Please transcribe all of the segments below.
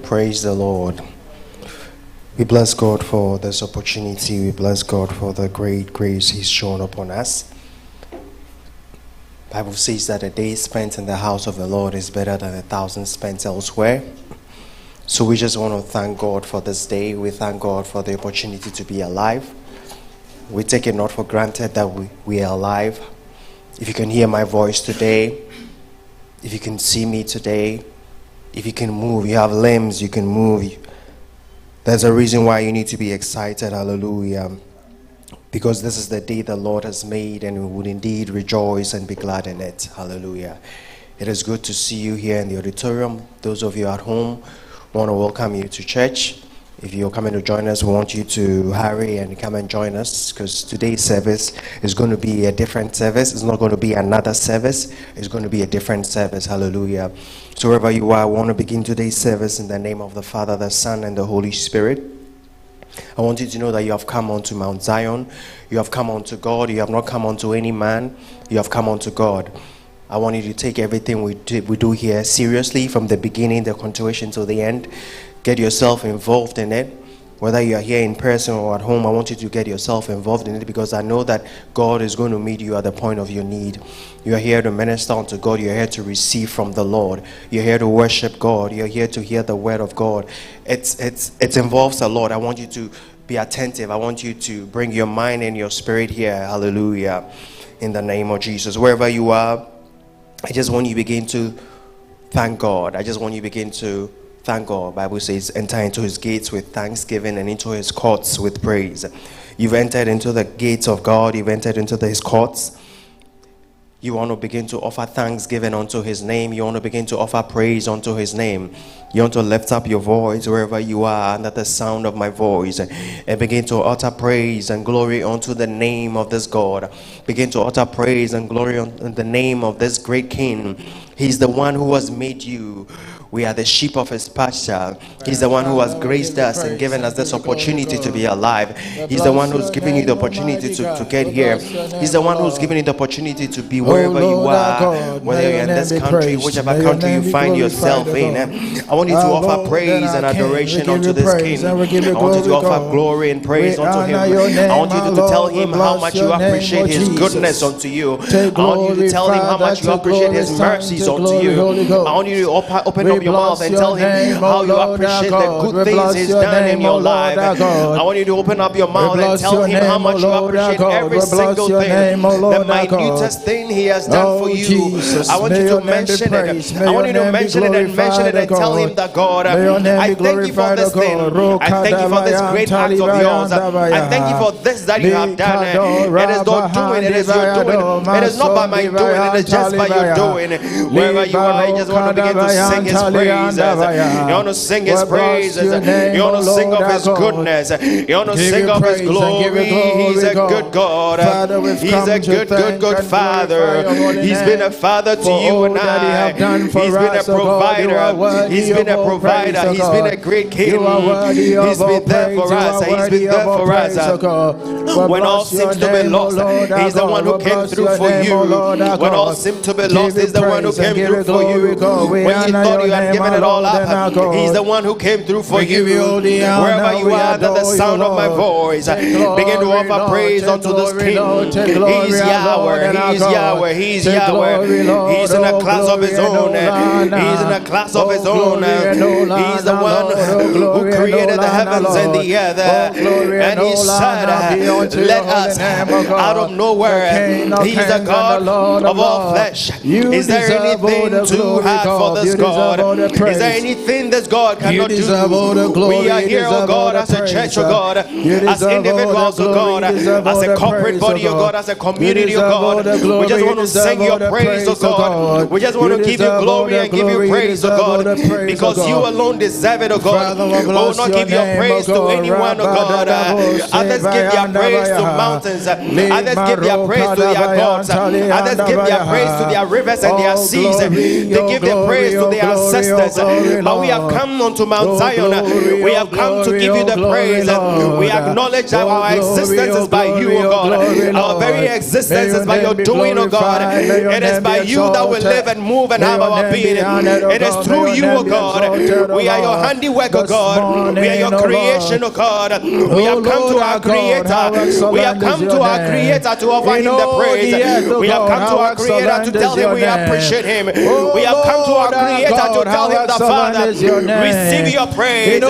Praise the Lord. We bless God for this opportunity. We bless God for the great grace He's shown upon us. The Bible says that a day spent in the house of the Lord is better than 1,000 spent elsewhere. So we just want to thank God for this day. We thank God for the opportunity to be alive. We take it not for granted that we are alive. If you can hear my voice today, if you can see me today, if you can move, you have limbs, you can move. There's a reason why you need to be excited. Hallelujah. Because this is the day the Lord has made, and we would indeed rejoice and be glad in it. Hallelujah. It is good to see you here in the auditorium. Those of you at home, we want to welcome you to church. If you're coming to join us, we want you to hurry and come and join us, because today's service is going to be a different service. It's not going to be another service. It's going to be a different service. Hallelujah. So wherever you are, I want to begin today's service in the name of the Father, the Son, and the Holy Spirit. I want you to know that you have come onto Mount Zion. You have come onto God. You have not come onto any man. You have come onto God. I want you to take everything we do here seriously, from the beginning, the continuation to the end. Get yourself involved in it. Whether you are here in person or at home, I want you to get yourself involved in it, because I know that God is going to meet you at the point of your need. You are here to minister unto God. You are here to receive from the Lord. You are here to worship God. You are here to hear the word of God. It involves a lot. I want you to be attentive. I want you to bring your mind and your spirit here. Hallelujah. In the name of Jesus. Wherever you are, I just want you to begin to thank God. I just want you to begin to thank God. Bible says, enter into his gates with thanksgiving and into his courts with praise. You've entered into the gates of God. You've entered into his courts. You want to begin to offer thanksgiving unto his name. You want to begin to offer praise unto his name. You want to lift up your voice wherever you are under the sound of my voice, and begin to utter praise and glory unto the name of this God. Begin to utter praise and glory unto the name of this great King. He's the one who has made you. We are the sheep of his pasture. He's the one who has graced us and given us this opportunity to be alive. He's the one who's giving you the opportunity to get here. He's the one who's giving you the opportunity to be wherever you are, whether you're in this country, whichever country you find yourself in. I want you to offer praise and adoration unto this King. I want you to offer glory and praise unto him. I want you to tell him how much you appreciate his goodness unto you. I want you to tell him how much you appreciate his mercies unto you. I want you to open up your mouth and tell him how you appreciate the good things he's done in your life. I want you to open up your mouth and tell him how much you appreciate every single thing, the minutest thing he has done for you. I want you to mention it. I want you to mention it and mention it and tell him that God, I thank you for this thing. I thank you for this great act of yours. I thank you for this that you have done. It is not doing, it is your doing. It is not by my doing, it is just by your doing. Wherever you are, I just want to begin to sing his praises. You want to sing his praises. You want to sing of his goodness. You want to sing of his glory. He's a good God. He's a good Father. He's been a father to you and I. He's been a provider. He's been a provider. He's been a great king. He's been there for us. He's been there for us. When all seems to be lost, he's the one who came through for you. When all seems to be lost, he's the one who came through for you. When you thought you had given it all up, he's the one who came through for you. Wherever you are, under the sound of my voice, begin to offer praise unto this King. He's Yahweh. He's Yahweh. He's Yahweh. He's in a class of his own. He's in a class of his own. He's the one who created the heavens and the earth. And he said, let us out of nowhere. He's the God of all flesh. Is there anything too hard for this God? Is there anything this God cannot do? We are here, oh God, as a church, oh God, as individuals, oh God, as a corporate body, oh God, as a community, oh God. We just want to sing your praise, oh God. We just want to give you glory and give you praise, oh God, because you alone deserve it, oh God. We will not give your praise to anyone, oh God. Others give their praise to mountains. Others give their praise to their gods. Others give their praise to their rivers and their seas. They give their praise to their ancestors. But we have come unto Mount Zion. We have come to give you the praise. We acknowledge that our existence is by you, O God. Our very existence is by your doing, O God. It is by you that we live and move and have our being. It is through you, O God. We are your handiwork, O God. We are your creation, O God. We have come to our Creator We have come to our Creator to offer Him the praise. We have come to our Creator to tell Him we appreciate Him. We have come to our Creator to tell Him the Father, receive your praise.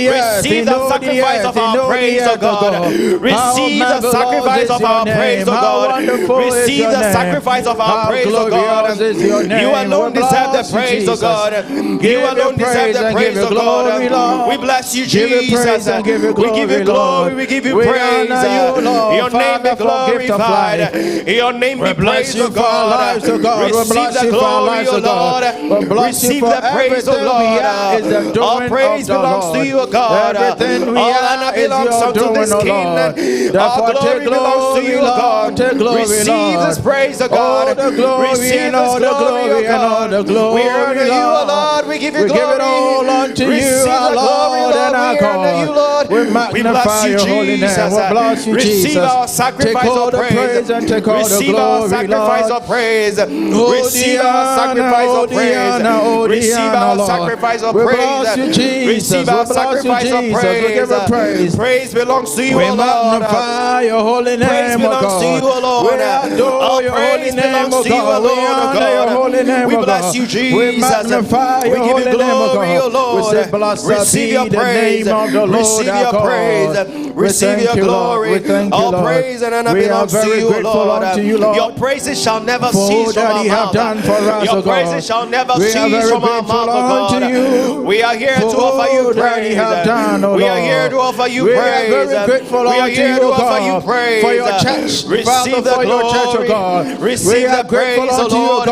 Receive the sacrifice of our praise, O God. Receive the sacrifice of our praise, O God. Receive the sacrifice of our praise, O God. You alone deserve the praise, O God. You alone deserve the praise, O God. We bless you, Jesus. We give you glory. We give you praise. Your name be glorified. Your name be praised, O God. Receive the glory, O Lord. Receive the praise, O Lord. All praise belongs to you, O God. All honor belongs unto this King. All glory belongs to you, O God. Receive this praise, O God. Receive this glory, O God. We honor you, O Lord. We give you glory. We give it all unto you, our Lord and our God. We magnify your holy name. We bless you, Jesus. Receive our sacrifice of praise. Receive our sacrifice of praise. Receive our sacrifice of praise. Receive our sacrifice of praise. Receive our sacrifice of praise. Praise belongs to you, O Lord. We magnify your holy name, praise belongs to you, O Lord. We adore your holy name, O God. We honor your holy name, O God. We bless you, Jesus. We magnify your holy name, O God. We say, blessed be the name of the Lord our God. Receive your glory. All praise and honor belongs to you, Lord. Your praises shall never cease from our mouth. Your praises shall never cease from our mouth, O God. We are here to offer you praise. We are here to offer you praise. We are here to offer you praise for your church. Receive the glory. Receive the praise, O Lord.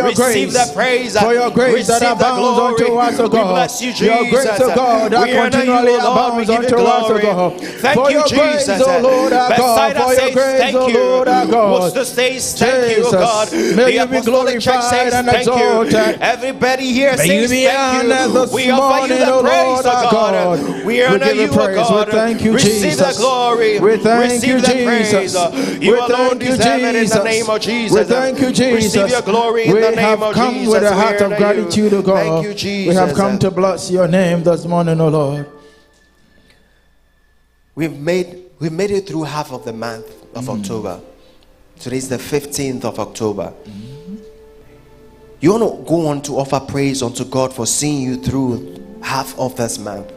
Receive the praise. For your grace that abounds unto us, O God. We bless you, Jesus. Your grace, O God, that continually abounds unto us, O God. Thank you, Jesus. O Lord our God, for your grace, O Lord our God. Worcester says thank you, O God. May you be glorified and exalted. Everybody here says thank you. We offer you the praise, O God. We honor you, O God. Thank you, receive the glory. We thank receive you, the Jesus. praise. You alone deserve it in the name of Jesus. We thank you, Jesus. Receive your glory in the name of Jesus. We have come with a heart of gratitude, O God. Thank you, Jesus. We have come to bless your name this morning, O Lord. We've made it through half of the month of October. Today is the 15th of October. You want to go on to offer praise unto God for seeing you through half of this month.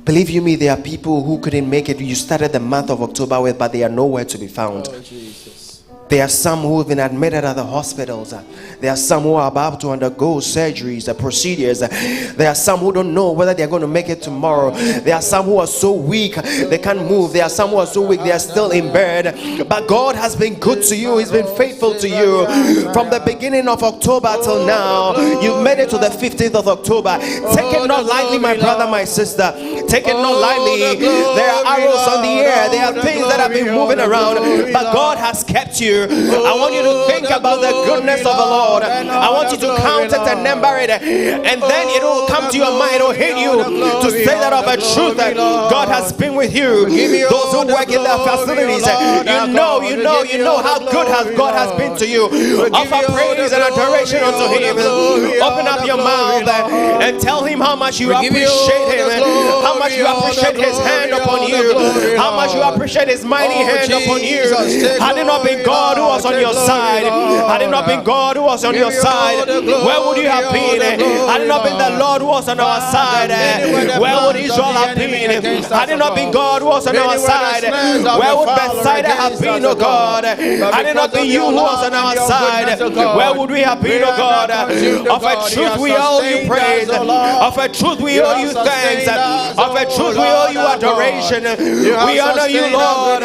Believe you me, there are people who couldn't make it. You started the month of October with, but they are nowhere to be found. Oh, Jesus. There are some who have been admitted at the hospitals. There are some who are about to undergo surgeries, procedures. There are some who don't know whether they are going to make it tomorrow. There are some who are so weak they can't move. There are some who are so weak they are still in bed. But God has been good to you. He's been faithful to you from the beginning of October till now. You've made it to the 15th of October. Take it not lightly, my brother, my sister. Take it not lightly. There are arrows on the air. There are things that have been moving around, but God has kept you. I want you to think about the goodness of the Lord. I want you to count it and number it, and then it will come to your mind. It will hit you to say that of a truth that God has been with you. Those who work in the facilities, you know how good God has been to you. Offer praise and adoration unto Him. Open up your mouth and tell Him how much you appreciate Him, how much you appreciate His hand upon you, how much you appreciate His mighty hand upon you. Had it not been God who was on your side, had it not been God who was on your side, where would you have been? Had it not been the Lord who was on our side, where would Israel have been? Had it not been God who was on our side, where would Bethsaida have been, oh God? Had it not been you who was on our side, where would we have been, oh God? Of a truth we owe you praise, of a truth we owe you thanks, of a truth we owe you adoration. We honor you, Lord.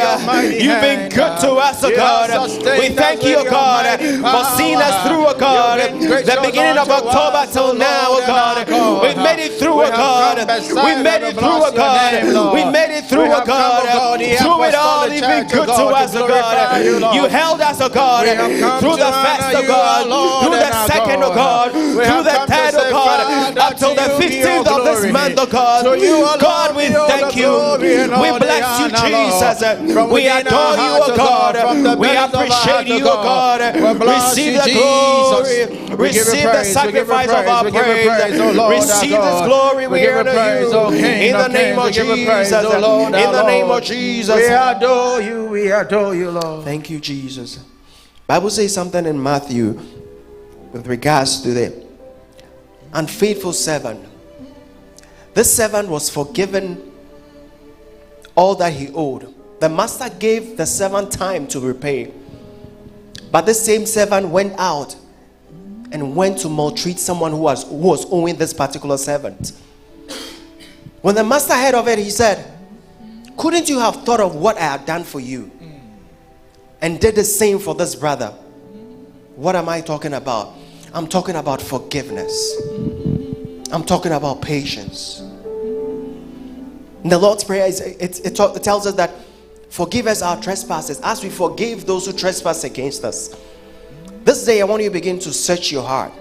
You've been good to us, oh God. We thank you, oh God, for seeing us through, oh God, the beginning of October till now, oh God. We've made it through, oh God. We made it through, oh God. We made it through, oh God. Through it all, you've been good to us, oh God. You held us, oh God, through the first, oh God, through the second, oh God, through the third, oh God, up till the 15th of this month, oh God. God, we thank you. We bless you, our Jesus, Lord. From we within adore our you, hearts, O God. We appreciate you, O God. Receive the glory. Receive the sacrifice of our praise. Receive this glory. We honor you. In the name of Jesus. In the name of Jesus. We adore you. We adore you, Lord. Thank you, Jesus. Bible says something in Matthew with regards to the unfaithful servant. This servant was forgiven all that he owed. The master gave the servant time to repay. But the same servant went out and went to maltreat someone who was owing this particular servant. When the master heard of it, he said, couldn't you have thought of what I had done for you and did the same for this brother? What am I talking about? I'm talking about forgiveness. I'm talking about patience. In the Lord's Prayer, it tells us that forgive us our trespasses as we forgive those who trespass against us. This day I want you to begin to search your heart.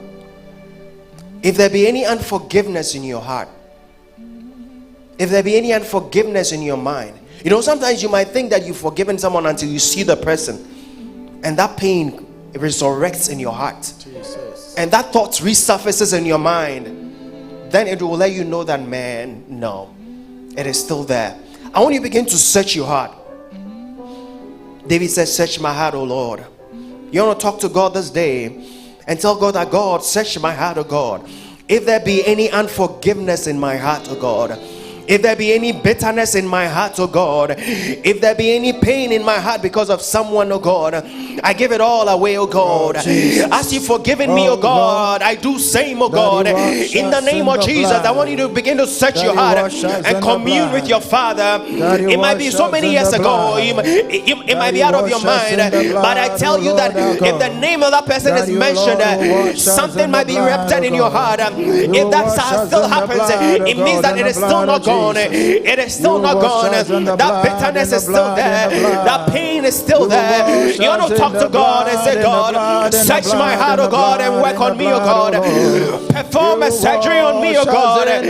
If there be any unforgiveness in your heart, if there be any unforgiveness in your mind, you know, sometimes you might think that you've forgiven someone until you see the person, and that pain resurrects in your heart. Jesus. And that thought resurfaces in your mind. Then it will let you know that, man, no, it is still there. I want you to begin to search your heart. David says, search my heart, O Lord. You want to talk to God this day and tell God that, God, search my heart, O God. If there be any unforgiveness in my heart, O God, if there be any bitterness in my heart, oh God, if there be any pain in my heart because of someone, oh God, I give it all away, oh God. As you've forgiven me, oh God, I do same, oh God. In the name of Jesus, I want you to begin to search your heart and commune with your Father. It might be so many years ago, it might be out of your mind, but I tell you that if the name of that person is mentioned, something might be erupted in your heart. If that still happens, it means that it is still not gone. It is still not gone. That bitterness is still there. That pain is still there. You want to talk to God and say, God, search my heart, oh God, and work on me, oh God. Perform a surgery on me, oh God, and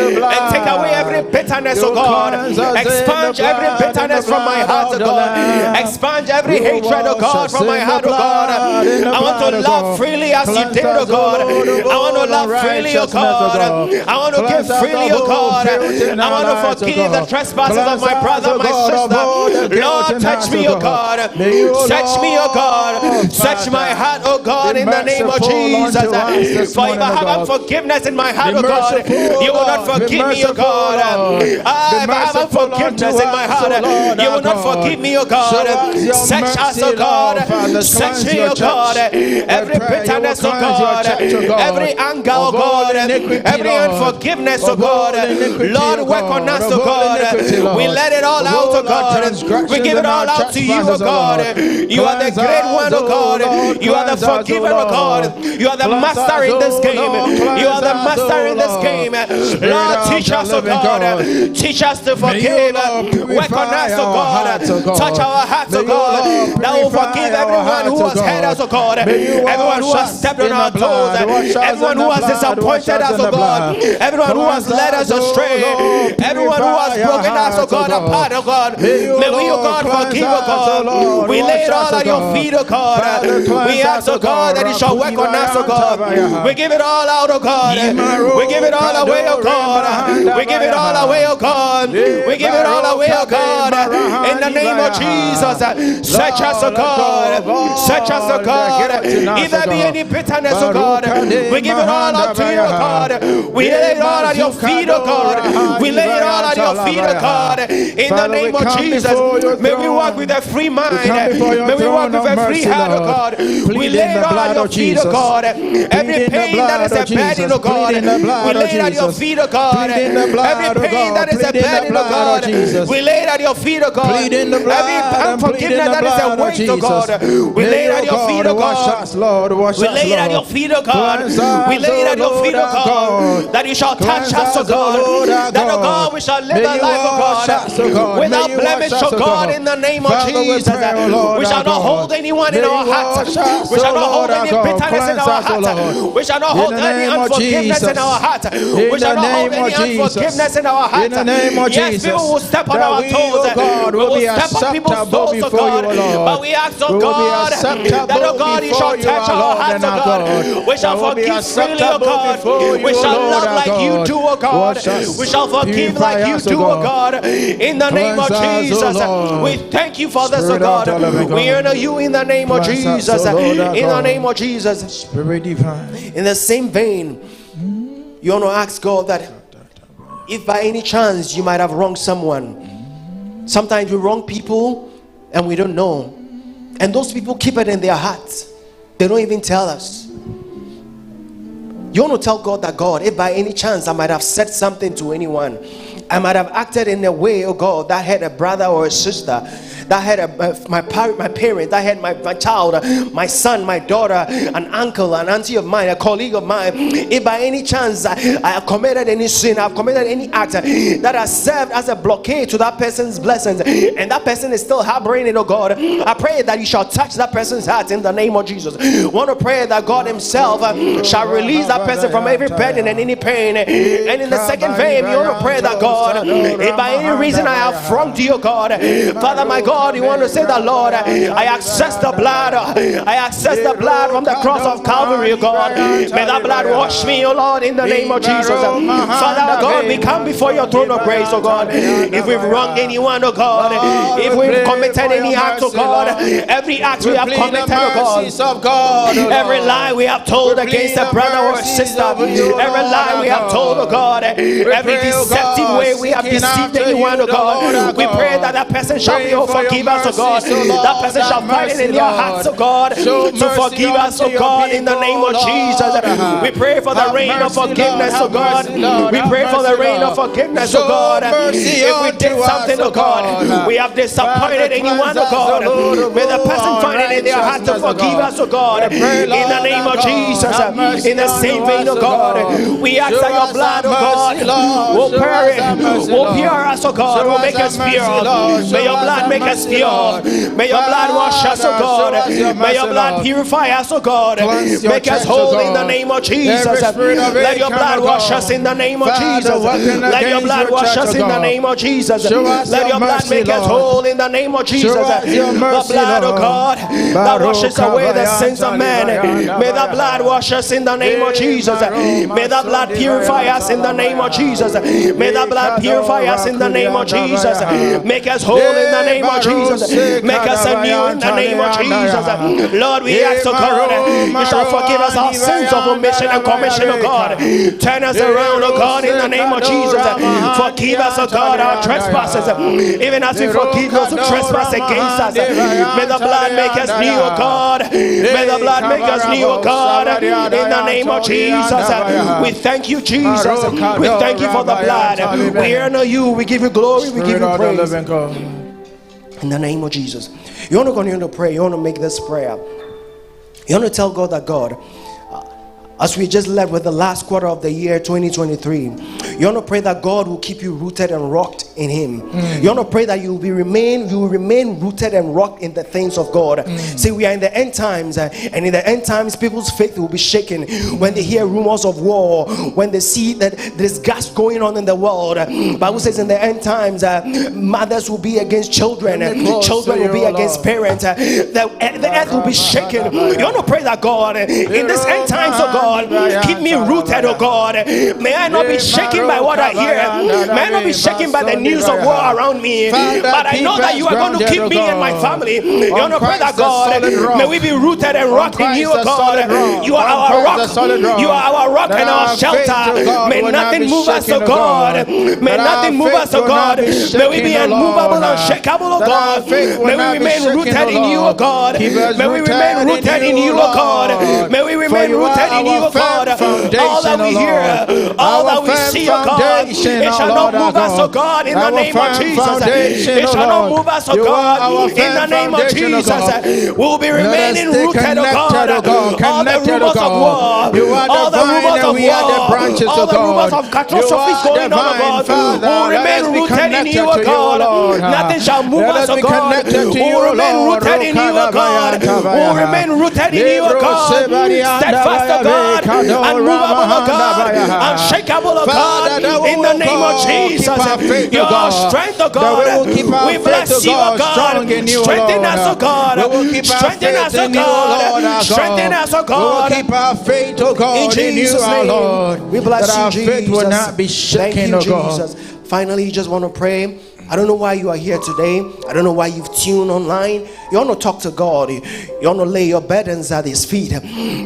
take away every bitterness, oh God. Expunge every bitterness from my heart, oh God. Expunge every hatred, oh God, from my heart, oh God. I want to love freely as you did, oh God. I want to love freely, oh God. I want to give freely, oh God. I want to forgive the trespasses of my brother, my sister. Lord, touch me, oh God. Search me, oh God. Search my heart, oh God, in the name of Jesus. For if I have unforgiveness in my heart, oh God, you will not forgive me, oh God. If I have unforgiveness in my heart, you will not forgive me, oh God. Search us, oh God. Search me, oh God. Every bitterness, oh God. Every anger, oh God. Every unforgiveness, oh God. Lord, work on us, oh God. We let it all out, oh God. We give it all out to you, oh God. You are the great one, oh God. You are the forgiver, oh God. You are the master in this game. You are the master in this game. Lord, teach us, oh God. Teach us to forgive. Work on us, oh God. Touch our hearts, oh God. That will forgive everyone who has hurt us, oh God. Everyone who has stepped on our toes. Everyone who has disappointed us, oh God. Everyone who has led us astray. Everyone who has broken us, oh God, apart, oh God. May we, oh God, forgive, oh God. We lay it all at your feet, oh God. We ask, oh God, that it shall work on us, oh God. We give it all out, oh God. We give it all away, oh God. We give it all away, oh God. We give it all away, oh God. In the name of Jesus, search us, oh God. Search us, oh God. If there be any bitterness, oh God, we give it all out to you, oh God. We lay it all at your feet, oh God. We lay it all at your feet, oh God. In the name of Jesus, may we walk with a free mind. May we walk with a free heart, oh God. We lay it all at your feet, oh God. Every pain that is a burden, oh God, we lay it at your feet, oh God. Every pain that is a burden, oh God, we lay it at your feet, oh God. Every unforgiveness that is a weight, oh God, we lay it at your feet, oh God. We lay it at your feet, oh God. We lay it at your feet, oh God. That you shall touch us, oh God. That, oh God, we shall live a life, oh God, without blemish, oh God, in the name of Jesus. We shall not hold anyone in our hearts. We shall not hold any bitterness in our hearts. We shall not hold any unforgiveness in our hearts. We shall not hold any unforgiveness in our hearts. Yes, people will step on our toes. oh God, we will will be step on people's acceptable souls, oh before you, God. O Lord. But we ask, oh We will be God, acceptable that, oh God, you shall before you, touch our our Lord hearts, and oh our God. God. We shall That will be forgive freely, oh acceptable God. before you, We O shall Lord, love our like you God. do, oh God. Wash us, We shall forgive like purify you us, O do, oh God. God. In the name of Cleanse us, O Jesus, Lord. we thank you for this, oh Spirit of the living God. We God. honor you in the name of Cleanse us, Jesus. O Lord, our In the God. name of Jesus. Spirit divine. In the same vein, you want to ask God that if by any chance you might have wronged someone. Sometimes we wrong people and we don't know, and those people keep it in their hearts. They don't even tell us. You want to tell God that, God, if by any chance I might have said something to anyone, I might have acted in a way, oh God, that had a brother or a sister, that had my parent, that had my child, my son, my daughter, an uncle, an auntie of mine, a colleague of mine. If by any chance I have committed any sin, I've committed any act that has served as a blockade to that person's blessings, and that person is still harboring it, oh God, I pray that you shall touch that person's heart in the name of Jesus. I want to pray that God himself shall release that person from every burden and any pain. And in the second vein, you want to pray that, God, if by any reason I have wronged you, God, Father, my God, you want to say that, Lord, I access the blood, I access the blood from the cross of Calvary, oh God. May that blood wash me, oh Lord, in the name of Jesus. Father God, we come before your throne of grace, oh God. If we've wronged anyone, oh God, if we've committed any act, oh God, every act we have committed, oh God, every lie we have told against a brother or a sister, every lie we have told, oh God, every deceptive way we have deceived anyone, oh God, we pray that that person shall be, oh, forgive us, oh God. That person shall find it in their hearts, oh God, to forgive us, oh God, in the name of Jesus. We pray for the rain of forgiveness, oh God. We pray for the rain of forgiveness, oh God. If we did something, oh God, we have disappointed anyone, oh God, may the person find it in their heart to forgive us, oh God, in the name of Jesus. In the same vein, oh God, we ask that your blood, oh God, will pure us, oh God, will make us pure. May your blood make us pure. May your blood wash us, oh God. May your blood purify us, oh God. Make us whole in the name of Jesus. Let your blood wash us in the name of Jesus. Let your blood wash us in the name of Jesus. Let your blood make us whole in the name of Jesus. The blood, oh God, that washes away the sins of men. May the blood wash us in the name of Jesus. May the blood purify us in the name of Jesus. May the blood purify us in the name of Jesus. Make us whole in the name of Jesus. Make us anew in the name of Jesus. Lord, we ask, oh God, you shall forgive us our sins of omission and commission, oh God. Turn us around, oh God, in the name of Jesus. Forgive us, oh God, our trespasses, even as we forgive those who trespass against us. May the blood make us new, oh God. May the blood make us new, oh God, in the name of Jesus. We thank you, Jesus. We thank you for the blood. We honor you. We give you glory. We give you praise. In the name of Jesus. You want to continue to pray. You want to make this prayer. You want to tell God that, God, as we just left with the last quarter of the year 2023, you want to pray that God will keep you rooted and rocked in him. You want to pray that you will remain rooted and rocked in the things of God. See, we are in the end times, and in the end times people's faith will be shaken when they hear rumors of war, when they see that there's gas going on in the world. Bible says in the end times, mothers will be against children, children will be against parents, the earth will be shaken. You want to pray that, God, in this end times, oh God, keep me rooted, oh God. May I not be shaken by what I hear. May I not be shaken by the news of war around me. But I know that you are going to keep me and my family. You want to pray that, God, may we be rooted and rocked in you, oh God. You are our rock. You are our rock and our shelter. May nothing move us, oh God. May nothing move us, oh God. May we be unmovable and unshakable, oh God. May we remain rooted in you, oh God. May we remain rooted in you, oh God. May we remain rooted in you, oh God. All that we hear, all that we see, oh God, it shall not move us, oh God, in the name of Jesus. It shall not move us, oh God, in the name of Jesus. We'll be remaining rooted, oh God. All the rumors of war, all the rumors of war, all the rumors of catastrophes going on, oh God, we'll remain rooted in you, oh God. Nothing shall move us, oh God. We'll remain rooted in you, oh God. We'll remain rooted in you, oh God. Steadfast, oh God, unmovable, oh God, unshakable, oh God, in the name of Jesus. Your strength, oh God, we bless you, oh God. Strengthen us, oh God. Strengthen us, oh God. Strengthen us, oh God. Keep our faith, oh God, in you, our Lord. We bless that our you, faith will Jesus. not be shaken, Thank you, oh God. Jesus. Finally, you just want to pray. I don't know why you are here today. I don't know why you've tuned online. You want to talk to God. You want to lay your burdens at His feet.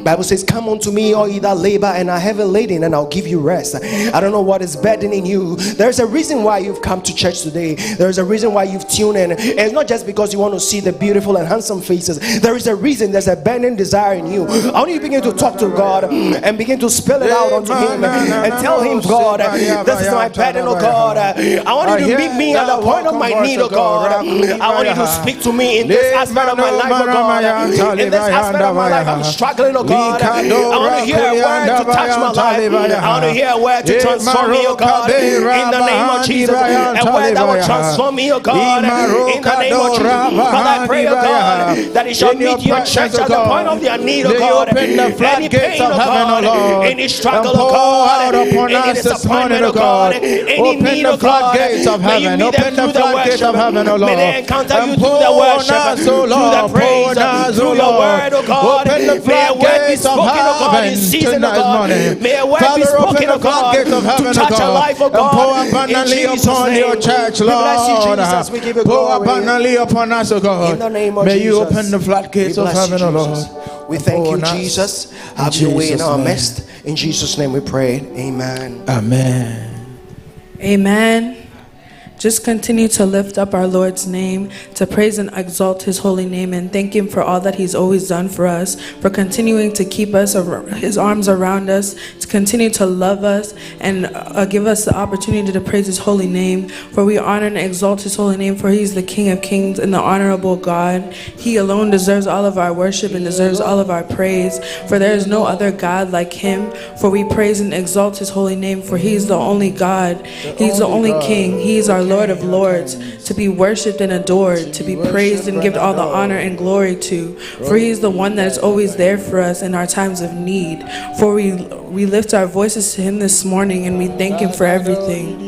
Bible says, "Come unto me, all ye that labor and are heavy laden, and I'll give you rest." I don't know what is burdening you. There's a reason why you've come to church today. There's a reason why you've tuned in. It's not just because you want to see the beautiful and handsome faces. There is a reason. There's a burning desire in you. I want you to begin to talk to God and begin to spill it out unto Him and tell Him, "God, this is my burden, oh God. I want you to meet me at the point of my need, oh God. I want you to speak to me in this aspect of my life, oh God. In this aspect of my life, I'm struggling, oh God. I want to hear a word to touch my life. I want to hear a word to transform me, oh God. In the name of Jesus, a word that will transform me, oh God. In the name of Jesus, Father, I pray, oh God, that it shall meet your church at the point of their need, oh God. Any pain, oh God, any struggle, oh God, any disappointment, oh God, any need, oh God, may you meet them through the worship. May they encounter you through the worship, through the praise, through your word, oh God. May a word be spoken, oh God, in season, oh God. May a word be spoken, oh God, to touch a life, oh God. In Jesus' name, we bless you, Jesus. We give you glory. Abundantly upon us, oh God. In the name of May Jesus. you open the floodgates of heaven, oh Lord. We thank you, Jesus. Have your way in our midst. In Jesus' name we pray. Amen. Amen. Amen. Just continue to lift up our Lord's name, to praise and exalt His holy name, and thank Him for all that He's always done for us, for continuing to keep us, His arms around us, to continue to love us, and give us the opportunity to praise His holy name. For we honor and exalt His holy name, for He is the King of kings and the honorable God. He alone deserves all of our worship and deserves all of our praise, for there is no other God like Him. For we praise and exalt His holy name, for He is the only God. He's the only King. He is our Lord of Lords, to be worshipped and adored, to be praised and given all the honor and glory to. For He is the one that is always there for us in our times of need. For we lift our voices to Him this morning, and we thank Him for everything.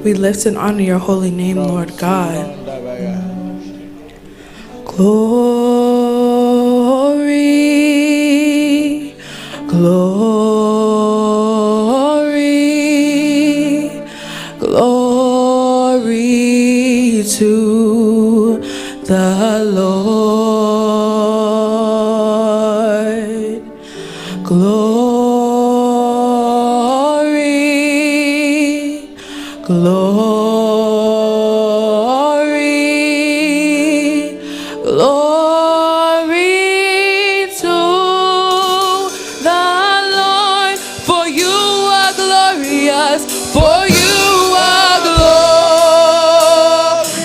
We lift and honor your holy name, Lord God. Glory, glory, glory to the Lord. Glory, glory, glory to the Lord. For you are glorious, for you are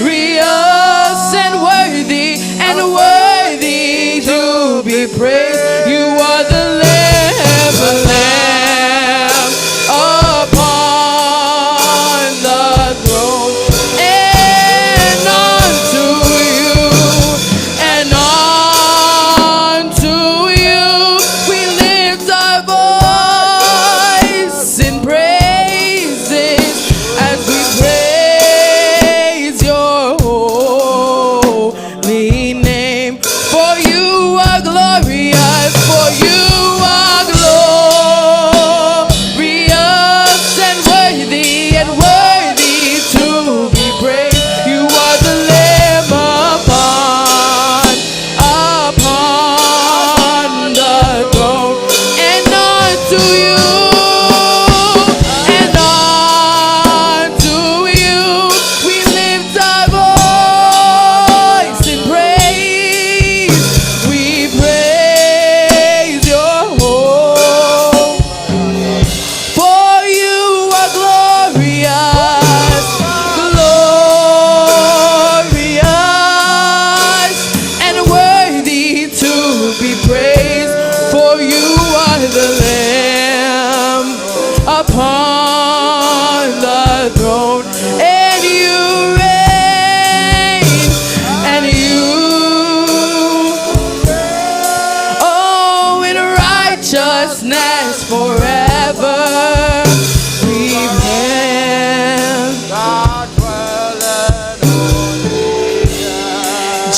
glorious and worthy,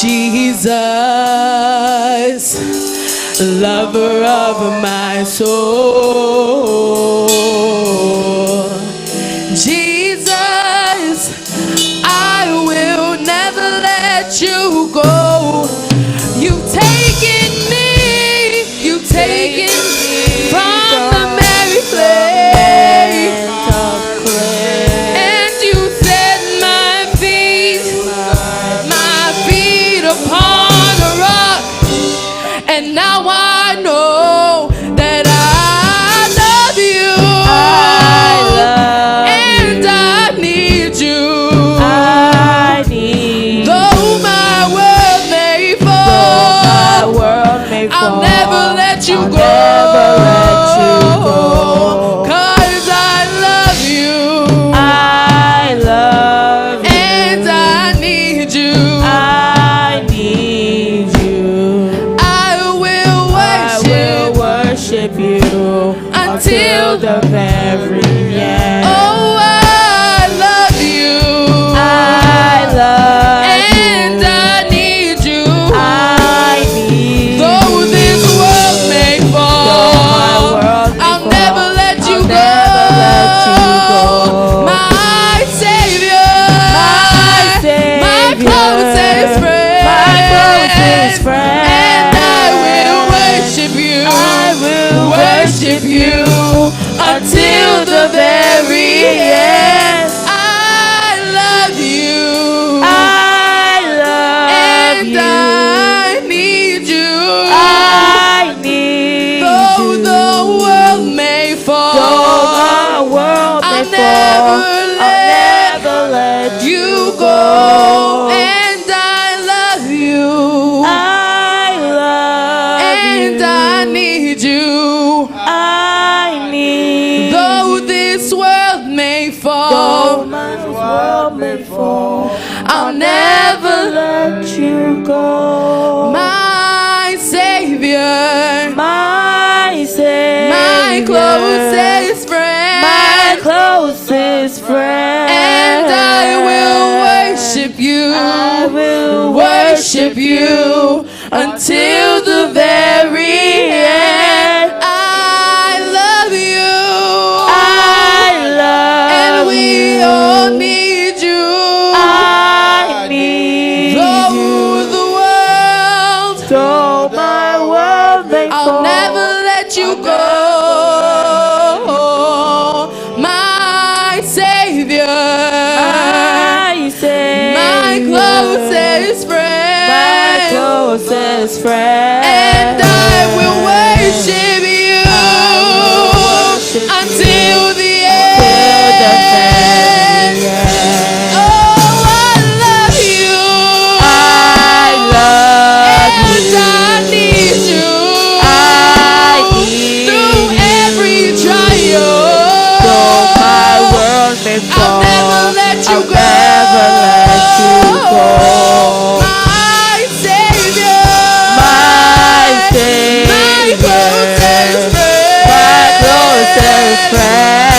Jesus, lover of my soul. Jesus, I will never let you go. You've taken me from the merry place, and you set my feet upon a rock, and now I know that I love you, and I need you. Though my world may fall, I'll never let you go. 'Cause I love you, and I need you. I will worship you until the very end. Oh, I love you, and I need you. Though this world may fall, I'll never let you go. My Savior, my closest friend, and I will worship you until the very end. I love you, and I need you. Though the world may fall, I'll never let you go. And I love you, and I need you. Though this world may fall, I'll never let you go. my Savior, My Savior, my closest friend, and I will worship you until the very end. I love you, and we all need you. Though the world, my world may I'll never let you go. My Savior, my closest friend, and I will worship you until the end. Oh, I love you, and I need you. Through every trial, I'll never let you go. My Savior, my closest friend,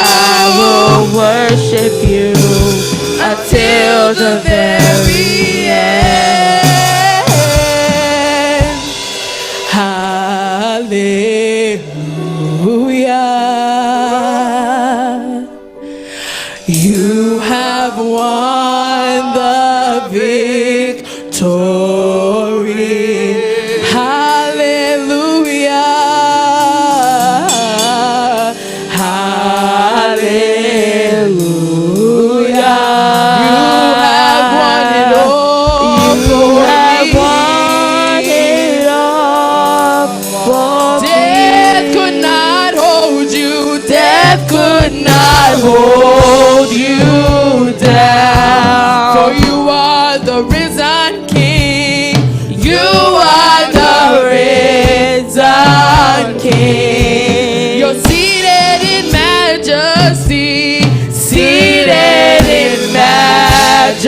I will worship you until the very end. Hallelujah. You have won the victory. Hallelujah. Hallelujah. You have won it all. You have won it all. Death could not hold you. Death could not hold you down. For you are the risen King. You are the risen King. You're seated in majesty. Seated in majesty.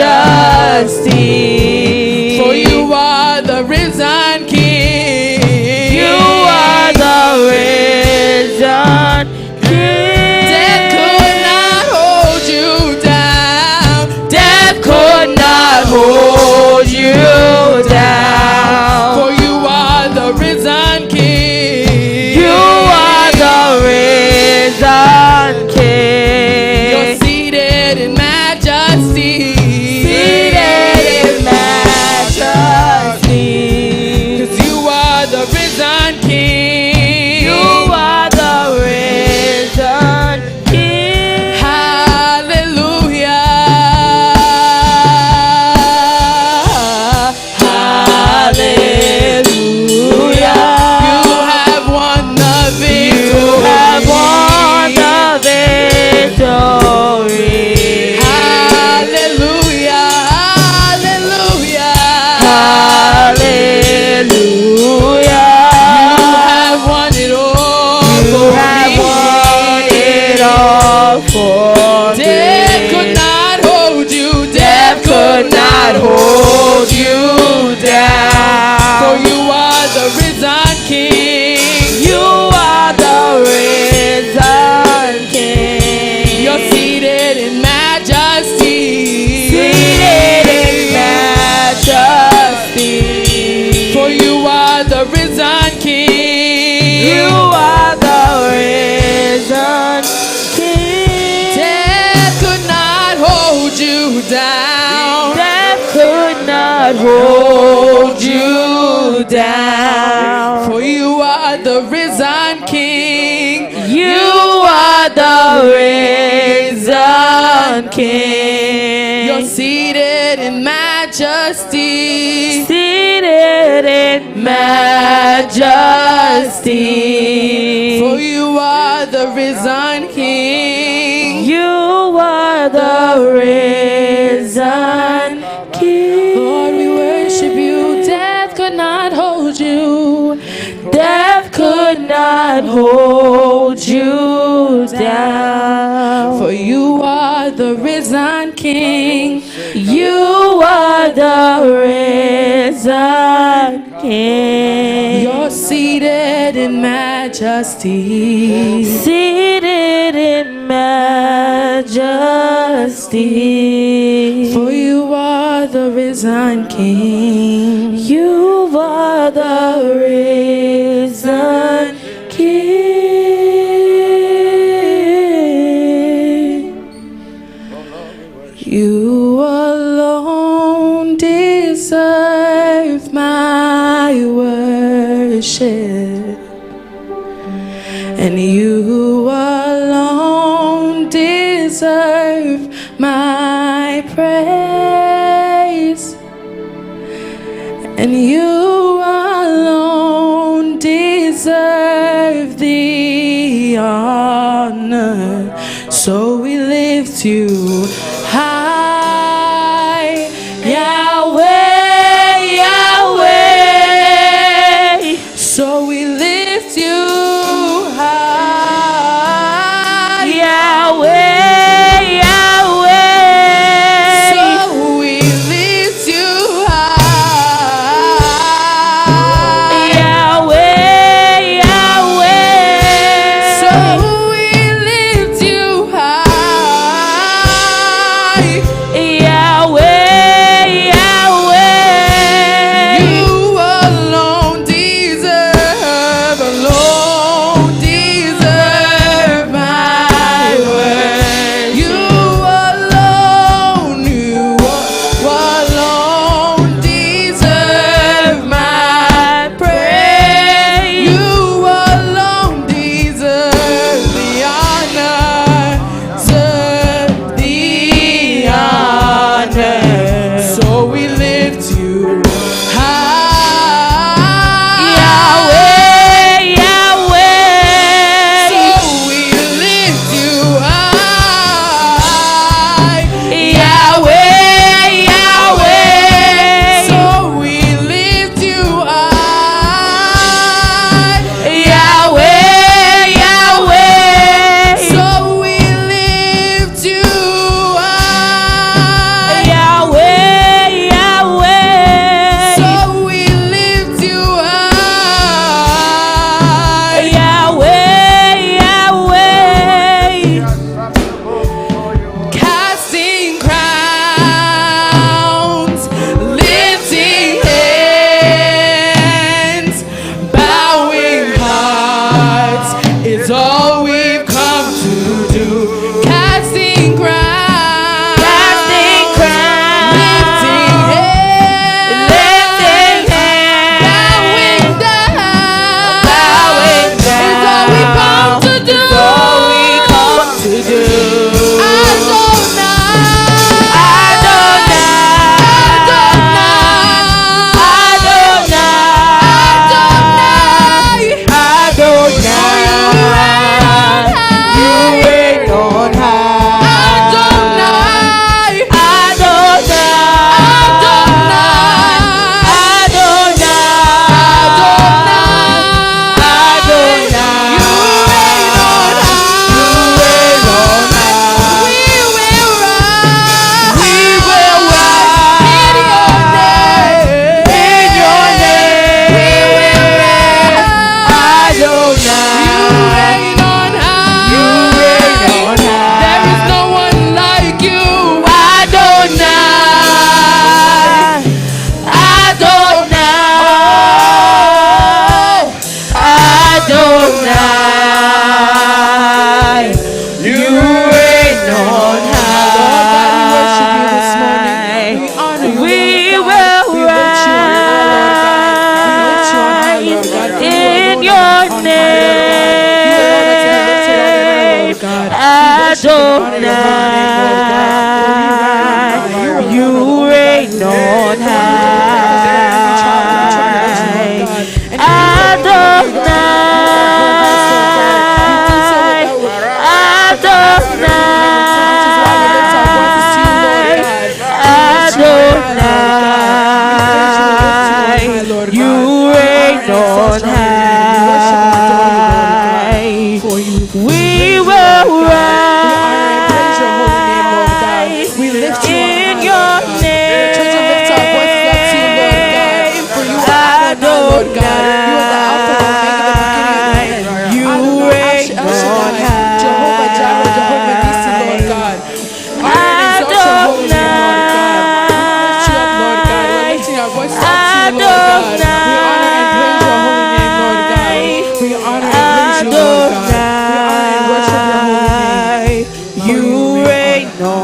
For you are the risen King. You are the risen King. Death could not hold you down. Death could not hold you down. For you are the risen King. You are the risen King. You're seated in majesty. Seated in majesty. 'Cause you are the risen King. You are the risen King. Hallelujah. Hallelujah. You have won the victory. You have won the victory. Hallelujah. Hallelujah. Hallelujah. You have won it all. You for have me. won it all for Death me. could not hold you. Death could not hold you down. For you are the risen King. You are the risen King. You're seated in majesty. Seated in majesty. For you are the risen King. You are the risen King. Death could not hold you down. Death could not hold you down. For you are the risen King. You are the risen King. You're seated in majesty. Seated in majesty. For you are the risen King. You are the risen King. Lord, we worship you. Death could not hold you. Death could not hold you down. For you are the risen King. You are the risen King. You're seated in majesty. Seated in majesty. For you are the risen King. You are the risen King. You alone deserve my worship, and you alone deserve my praise, and you alone deserve the honor. So we lift you high, Yahweh, Yahweh. So we lift you high, Yahweh, Yahweh. So we lift you high, Yahweh, Yahweh. So we lift you high,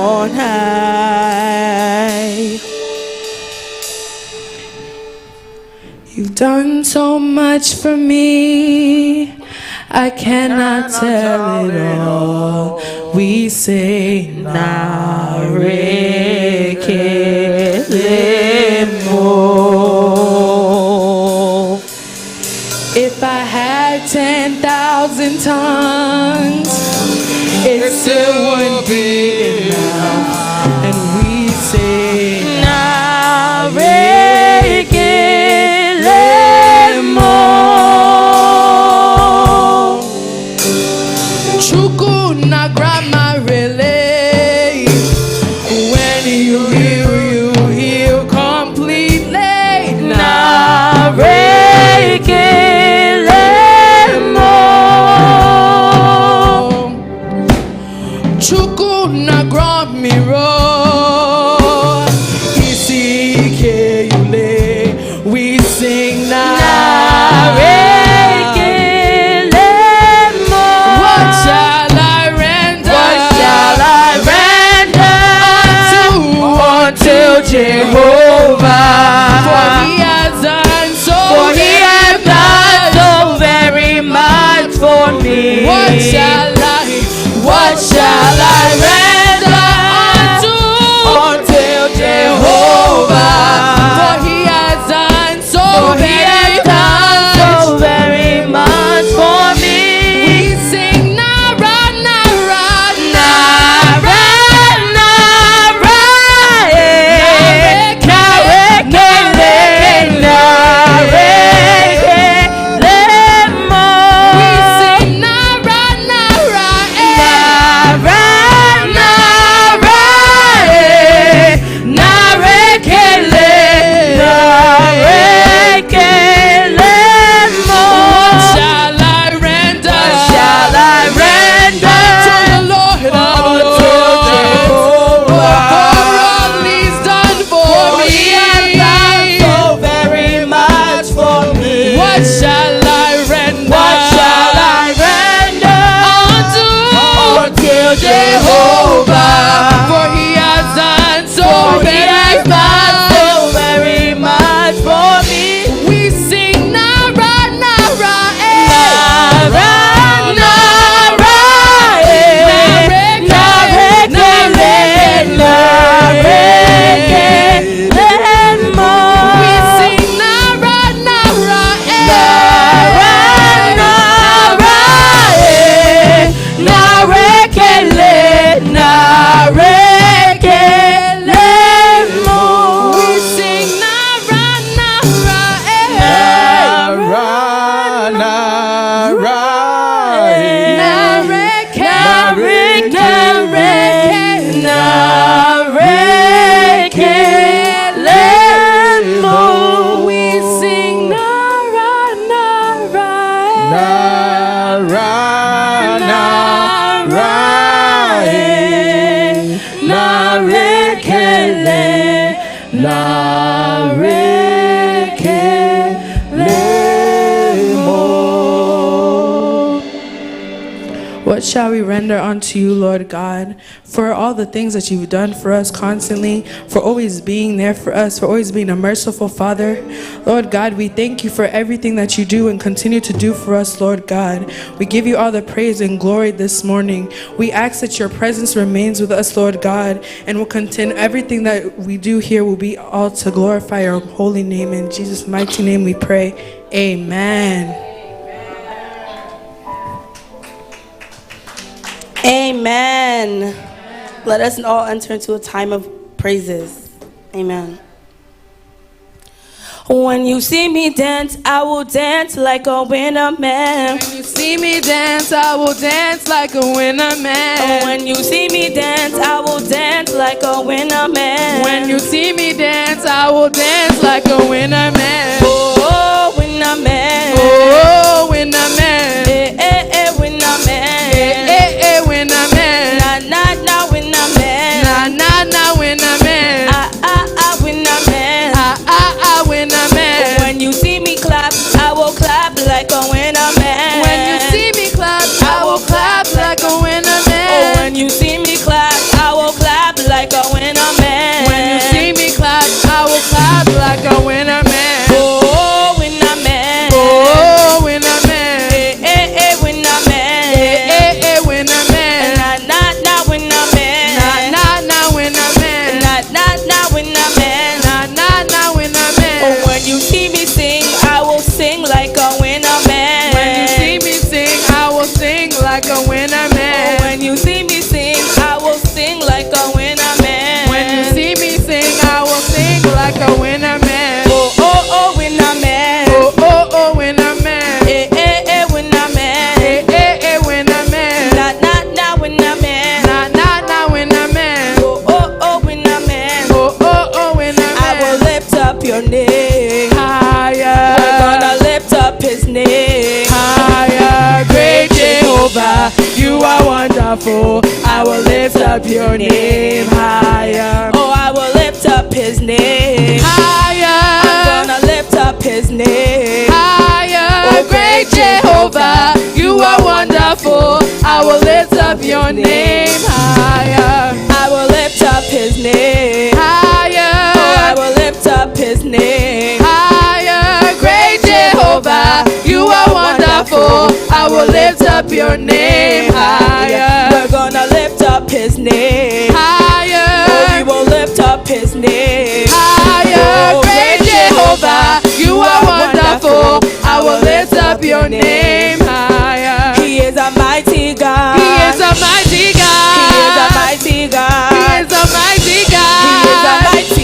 on high. You've done so much for me, I cannot tell it all. We say Narekelemo. If I had 10,000 tongues, it still wouldn't be enough. And we say Narekelemo. Chuku na grandma relay. When you heal completely. Narekelemo. Chuku na grab me roll. Isikeyule. We sing Narekelemo. What shall I render? What shall I render unto Jehovah? For he has done so very much for me. What shall I render unto Jehovah? For he has done so very much for me. We sing Nara, Nara, Nara, Nara, Narekelemo. We sing Nara, Nara, Narekelemo. What shall I render? What shall I render to the Lord? Unto Jehovah. For all he's done for me. He has done so very much for me. What shall I render? What shall I render unto Jehovah? For he has done so very much for me. We sing Nara, Nara, Nara, Nara, Narekelemo. We sing Nara, Nara, Narekelemo. We sing Nara, Nara, Narekelemo. We sing Nara, Nara, What shall we render unto you, Lord God, for all the things that you've done for us constantly, for always being there for us, for always being a merciful Father? Lord God, we thank you for everything that you do and continue to do for us, Lord God. We give you all the praise and glory this morning. We ask that your presence remains with us, Lord God, and will continue. Everything that we do here will be all to glorify your holy name. In Jesus' mighty name we pray. Amen. Amen. Let us all enter into a time of praises. Amen. When you see me dance, I will dance like a winner man. When you see me dance, I will dance like a winner man. When you see me dance, I will dance like a winner man. When you see me dance, I will dance like a winner man. Oh, winner man. Oh, winner man. Winner man. Winner man. Na winner man. Na winner man. Winner man. Winner man. When you see me clap, I will clap like a winner man. When you see me clap, I will clap like a winner man. Oh, when you see me clap, I will clap like a winner man. When you see me clap, I will clap like a winner man. Oh, winner man. Oh, winner man. Winner man. Winner man. Na winner man. Na winner man. Na winner man. Na winner man. Oh, when you see me sing, I will sing like a winner man. When you see me sing, I will sing like a winner man. When you see me sing, I will sing like a winner man. When you see me sing, I will sing like a winner man. Oh, winner man. Oh, winner man. Winner man. Winner man. Na winner man. Na winner man. Oh, winner man. Oh, winner man. I will lift up your name. Higher. We're gonna lift up his name. Higher, great Jehovah, you are wonderful. I will lift up your name higher. Oh, I will lift up his name. Higher, I'm gonna lift up his name. higher, great Jehovah, you are wonderful. I will lift up your name higher. I will lift up his name. Higher, Oh, I will lift up his name. higher, great Jehovah, you are wonderful. I will lift up your name higher. We're gonna lift up his name. Oh, we Higher, will lift up his name. higher, Oh, great Jehovah, you are wonderful. I will lift up your name higher. He is a mighty God. He is a mighty God. He is a mighty God. He is a mighty God. He is a mighty.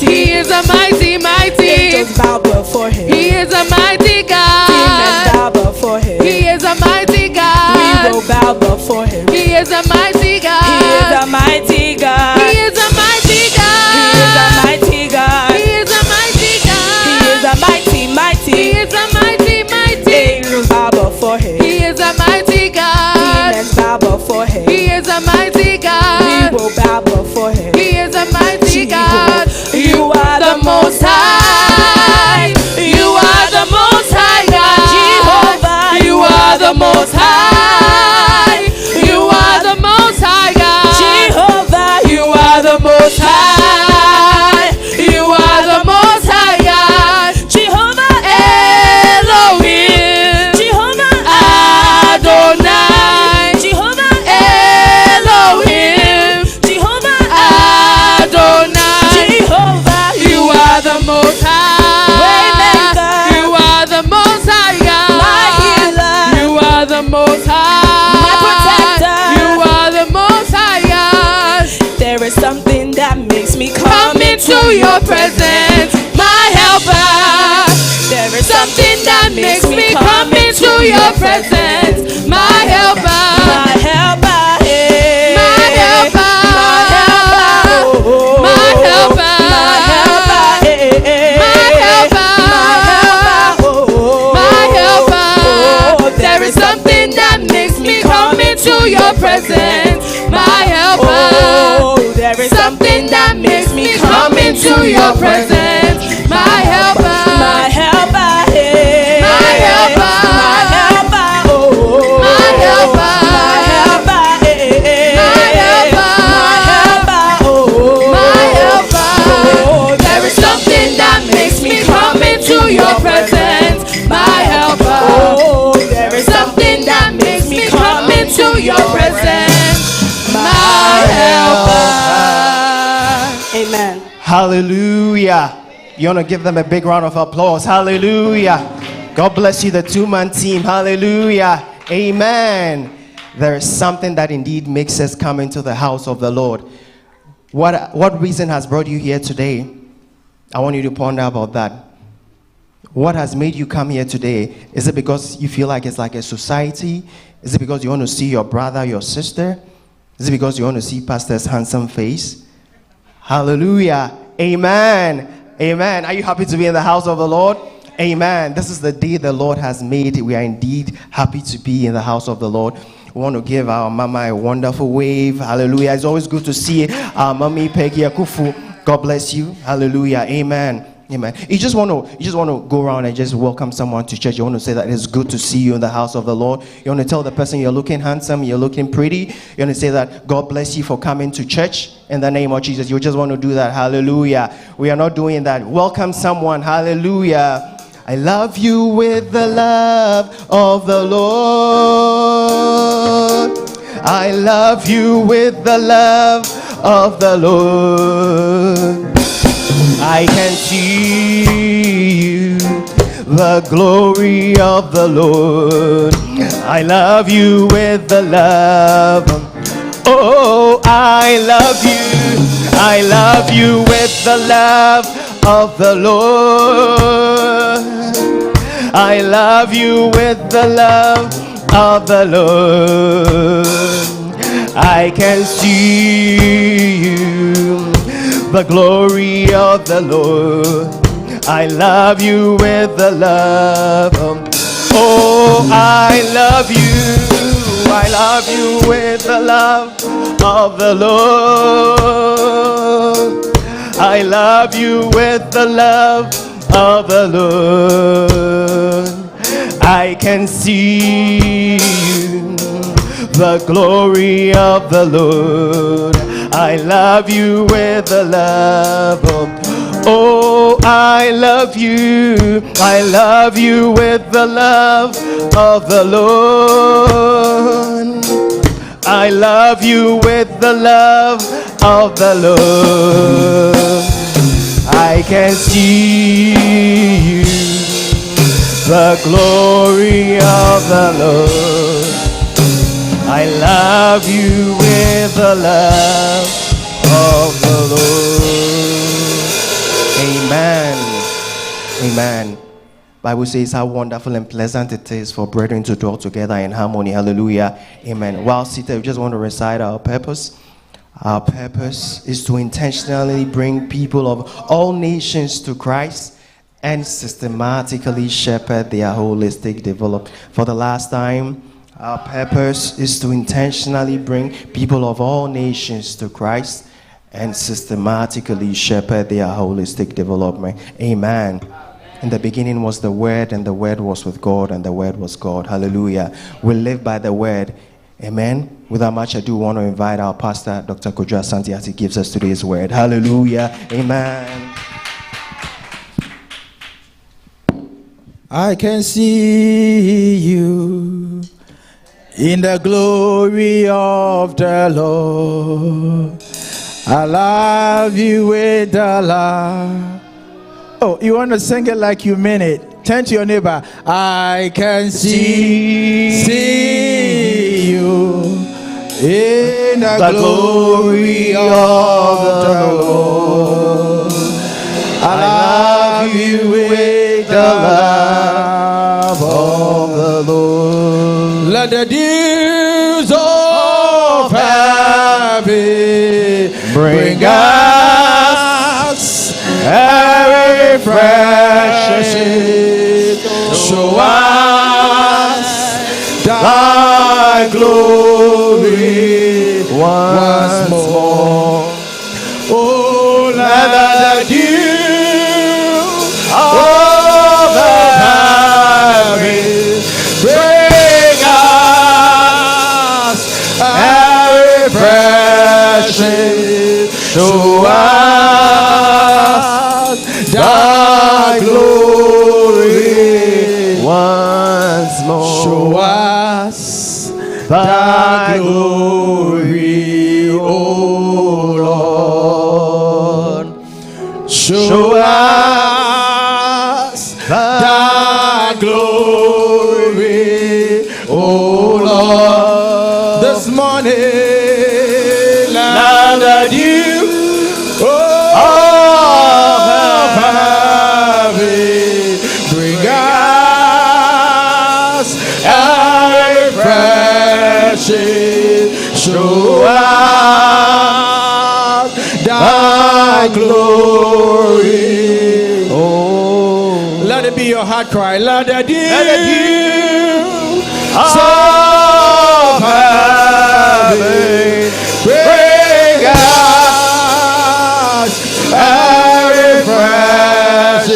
He is a mighty, mighty. Angels bow before him. He is a mighty Demons God. bow before him. He is a mighty We God. will bow before him. He is a mighty God. He is a mighty God. He is a mighty God. He is a mighty God. He is a mighty God. He is a mighty. He is a mighty, mighty. Angels bow before him. He is a mighty God. Demons bow before him. He is a mighty We God. will bow before him. He is a mighty God. You are the most high. You are the most high God. Jehovah. You are the most high. You are the most high God. Jehovah. You are the most high. You are the most high God. Jehovah. Elohim. Jehovah. Adonai. Jehovah. Elohim. Jehovah. Adonai. Jehovah. You are the most high. Waymaker. You are the most high God. My healer. You are the most high. My protector. You are the most high God. There is something that makes me Come into your presence, my helper. There is Something that makes me come into your presence, my helper. My helper. Hey. My helper. My helper. Oh. My helper. My helper. Hey. My helper. My helper. Oh. My helper. Oh. There is something that makes me come into your presence, my helper. Oh. There is Something that makes me come into your presence, my helper. My helper. Hey. My helper. My helper. Oh. My helper. My helper. Hey. My helper. My helper. Oh. My helper. Oh. There is something that makes me come into your presence, my helper. Oh. There is Something that makes me come into your presence, my helper. Amen. Hallelujah. You want to give them a big round of applause. Hallelujah. God bless you, the two-man team. Hallelujah. Amen. There is something that indeed makes us come into the house of the Lord. What reason has brought you here today? I want you to ponder about that. What has made you come here today? Is it because you feel like it's like a society? Is it because you want to see your brother, your sister? Is it because you want to see Pastor's handsome face? Hallelujah. Amen. Amen. Are you happy to be in the house of the Lord? Amen. This is the day the Lord has made. We are indeed happy to be in the house of the Lord. We want to give our mama a wonderful wave. Hallelujah. It's always good to see our mommy Peggy Akufu. God bless you. Hallelujah. Amen. Amen. You just want to go around and just welcome someone to church. You want to say that it's good to see you in the house of the Lord. You want to tell the person you're looking handsome, you're looking pretty. You want to say that God bless you for coming to church in the name of Jesus. You just want to do that. Hallelujah. We are not doing that. Welcome someone. Hallelujah. I love you with the love of the Lord. I love you with the love of the Lord. I can see you, the glory of the Lord. I love you with the love. Oh, I love you with the love of the Lord. I love you with the love of the Lord. I can see you, the glory of the Lord. I love you with the love. Oh, I love you with the love of the Lord. I love you with the love of the Lord. I can see you, the glory of the Lord. I love you with the love of. Oh, I love you with the love of the Lord. I love you with the love of the Lord. I can see you, the glory of the Lord. I love you with the love of the Lord. Amen. Amen. Bible says how wonderful and pleasant it is for brethren to dwell together in harmony. Hallelujah. Amen. While seated, we just want to recite our purpose. Our purpose is to intentionally bring people of all nations to Christ and systematically shepherd their holistic development. For the last time, our purpose is to intentionally bring people of all nations to Christ and systematically shepherd their holistic development. Amen. In the beginning was the Word, and the Word was with God, and the Word was God. Hallelujah. We live by the Word. Amen. Without much ado, I want to invite our pastor, Dr. Kwadwo Asante, as he gives us today's word. Hallelujah. Amen. I can see you in the glory of the Lord. I love you with the love. Oh, you want to sing it like you mean it? Turn to your neighbor. I can see you in the glory of the Lord. I love you with the love of the Lord. Let the dews of heaven bring us a refreshing. Show us thy glory once more. Oh, let the dew of heaven bring us a refreshing. Show us thy glory once more. Show us thy glory, O Lord. Show us thy glory, O Lord. This morning, let the dew of heaven bring us a refreshing. Show us thy glory. Oh, let it be your heart cry. Let the dew of heaven bring us a refreshing.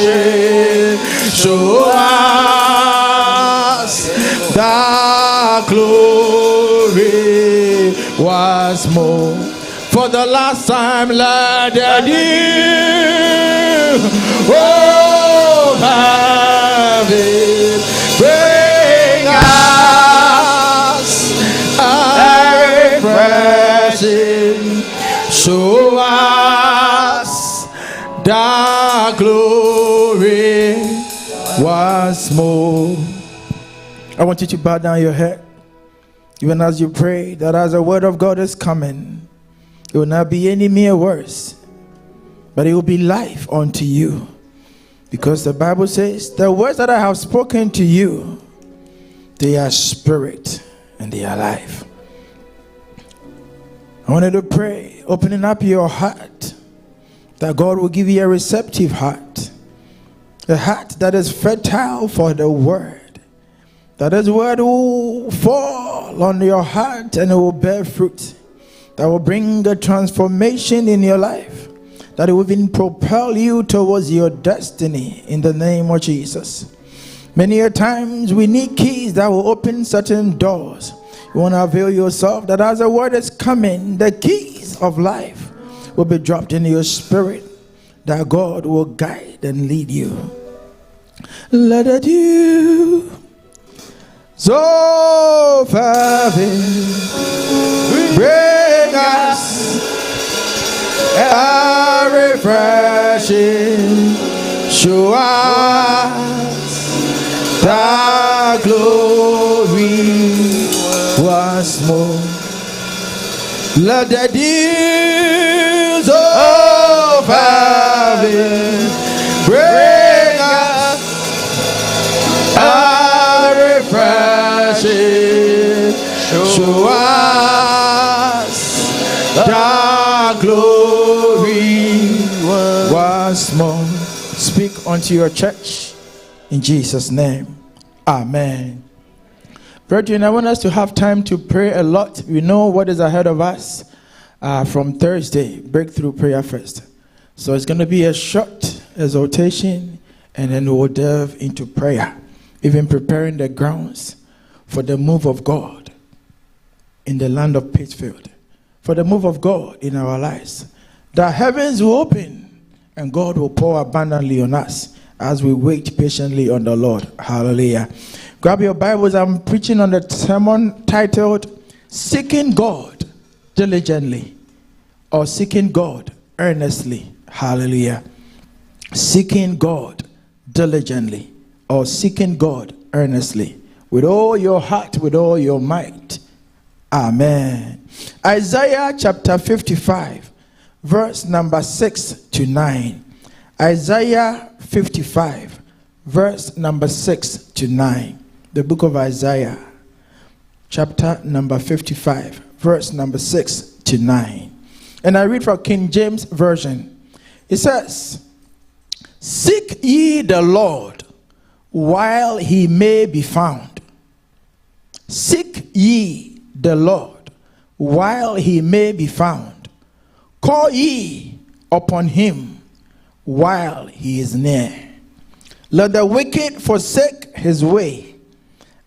the last time, let the dew of heaven bring us a refreshing. Show us the glory once more. I want you to bow down your head. Even as you pray, that as the word of God is coming, it will not be any mere words, but it will be life unto you. Because the Bible says, the words that I have spoken to you, they are spirit and they are life. I wanted to pray, opening up your heart, that God will give you a receptive heart, a heart that is fertile for the word. That His word will fall on your heart and it will bear fruit. That will bring a transformation in your life. That it will even propel you towards your destiny in the name of Jesus. Many a times we need keys that will open certain doors. You want to avail yourself that as the word is coming, the keys of life will be dropped in your spirit. That God will guide and lead you. Let it you. So far, bring us a refreshing. Show us the glory once more. Let the dews of heaven bring us a refreshing. Show us the glory once more. Speak unto your church in Jesus' name. Amen. Brethren, I want us to have time to pray a lot. We know what is ahead of us from Thursday, breakthrough prayer first. So it's going to be a short exhortation, and then we'll delve into prayer, even preparing the grounds for the move of God in the land of Pittsfield, for the move of God in our lives. The heavens will open, and God will pour abundantly on us as we wait patiently on the Lord. Hallelujah. Grab your Bibles. I'm preaching on the sermon titled, Seeking God Diligently, or Seeking God Earnestly. Hallelujah. Seeking God diligently, or seeking God earnestly, with all your heart, with all your might. Amen. Isaiah chapter 55, verse number 6 to 9. Isaiah 55, verse number 6 to 9. The book of Isaiah, chapter number 55, verse number 6 to 9. And I read from King James Version. It says, Seek ye the Lord while he may be found. Seek ye the Lord while he may be found. Call ye upon him while he is near. Let the wicked forsake his way,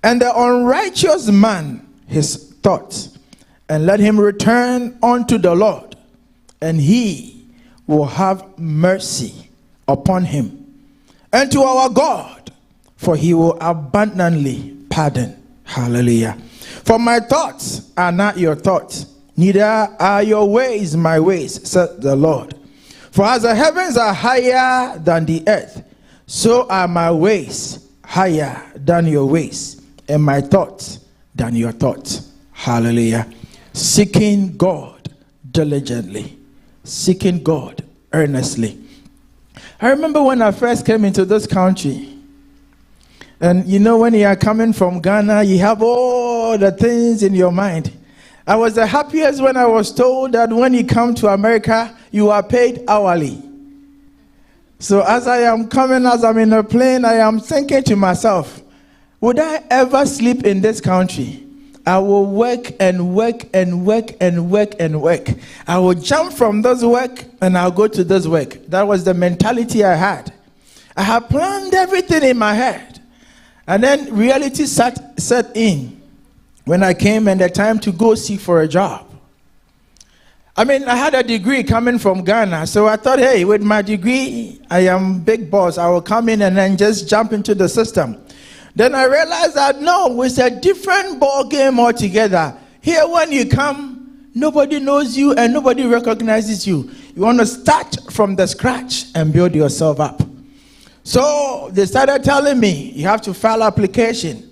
and the unrighteous man his thoughts, and let him return unto the Lord, and he will have mercy upon him, and to our God, for he will abundantly pardon. Hallelujah. For my thoughts are not your thoughts, neither are your ways my ways, said the Lord. For as the heavens are higher than the earth, so are my ways higher than your ways, and my thoughts than your thoughts. Hallelujah. Seeking God diligently, seeking God earnestly. I remember when I first came into this country, and you know, when you are coming from Ghana, you have all the things in your mind. I was the happiest when I was told that when you come to America, you are paid hourly. So as I am coming, as I'm in a plane, I am thinking to myself, would I ever sleep in this country? I will work and work and work and work and work. I will jump from this work and I'll go to this work. That was the mentality I had. I had planned everything in my head. And then reality set in when I came and the time to go seek for a job. I mean, I had a degree coming from Ghana, so I thought, hey, with my degree, I am big boss. I will come in and then just jump into the system. Then I realized that no, it's a different ball game altogether. Here, when you come, nobody knows you and nobody recognizes you. You want to start from the scratch and build yourself up. So they started telling me, you have to file application.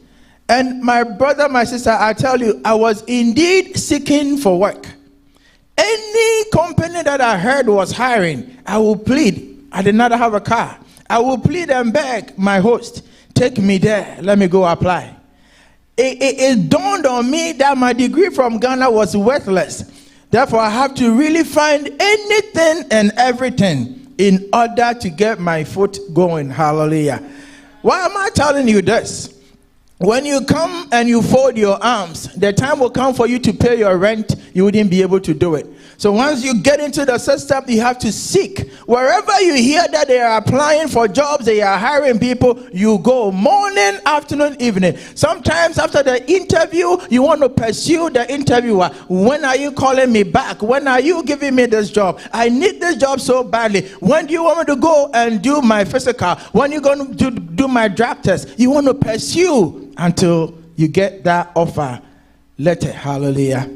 And my brother, my sister, I tell you, I was indeed seeking for work. Any company that I heard was hiring, I will plead. I did not have a car. I will plead and beg my host, take me there, let me go apply. It dawned on me that my degree from Ghana was worthless. Therefore, I have to really find anything and everything in order to get my foot going. Hallelujah. Why am I telling you this? When you come and you fold your arms, the time will come for you to pay your rent. You wouldn't be able to do it. So once you get into the system, you have to seek. Wherever you hear that they are applying for jobs, they are hiring people, you go morning, afternoon, evening. Sometimes after the interview, you want to pursue the interviewer. When are you calling me back? When are you giving me this job? I need this job so badly. When do you want me to go and do my physical? When are you going to do my drug test? You want to pursue until you get that offer letter. Hallelujah.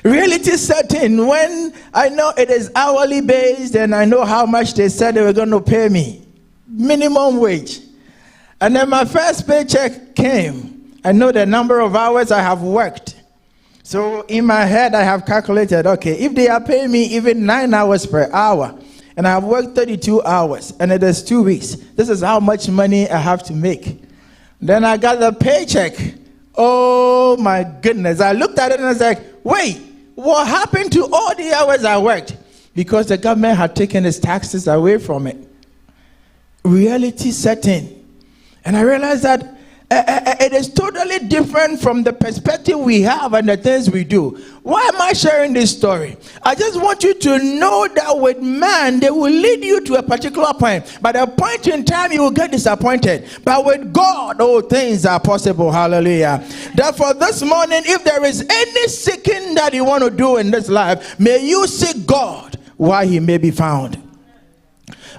Reality set in when I know it is hourly based and I know how much they said they were going to pay me. Minimum wage. And then my first paycheck came. I know the number of hours I have worked. So in my head I have calculated, okay, if they are paying me even 9 hours per hour and I have worked 32 hours and it is 2 weeks, this is how much money I have to make. Then I got the paycheck. Oh my goodness. I looked at it and I was like, wait, what happened to all the hours I worked? Because the government had taken its taxes away from it. Reality set in. And I realized that it is totally different from the perspective we have and the things we do. Why am I sharing this story? I just want you to know that with man, they will lead you to a particular point. But at a point in time, you will get disappointed. But with God, all things are possible. Hallelujah. Therefore, this morning, if there is any seeking that you want to do in this life, may you seek God while he may be found.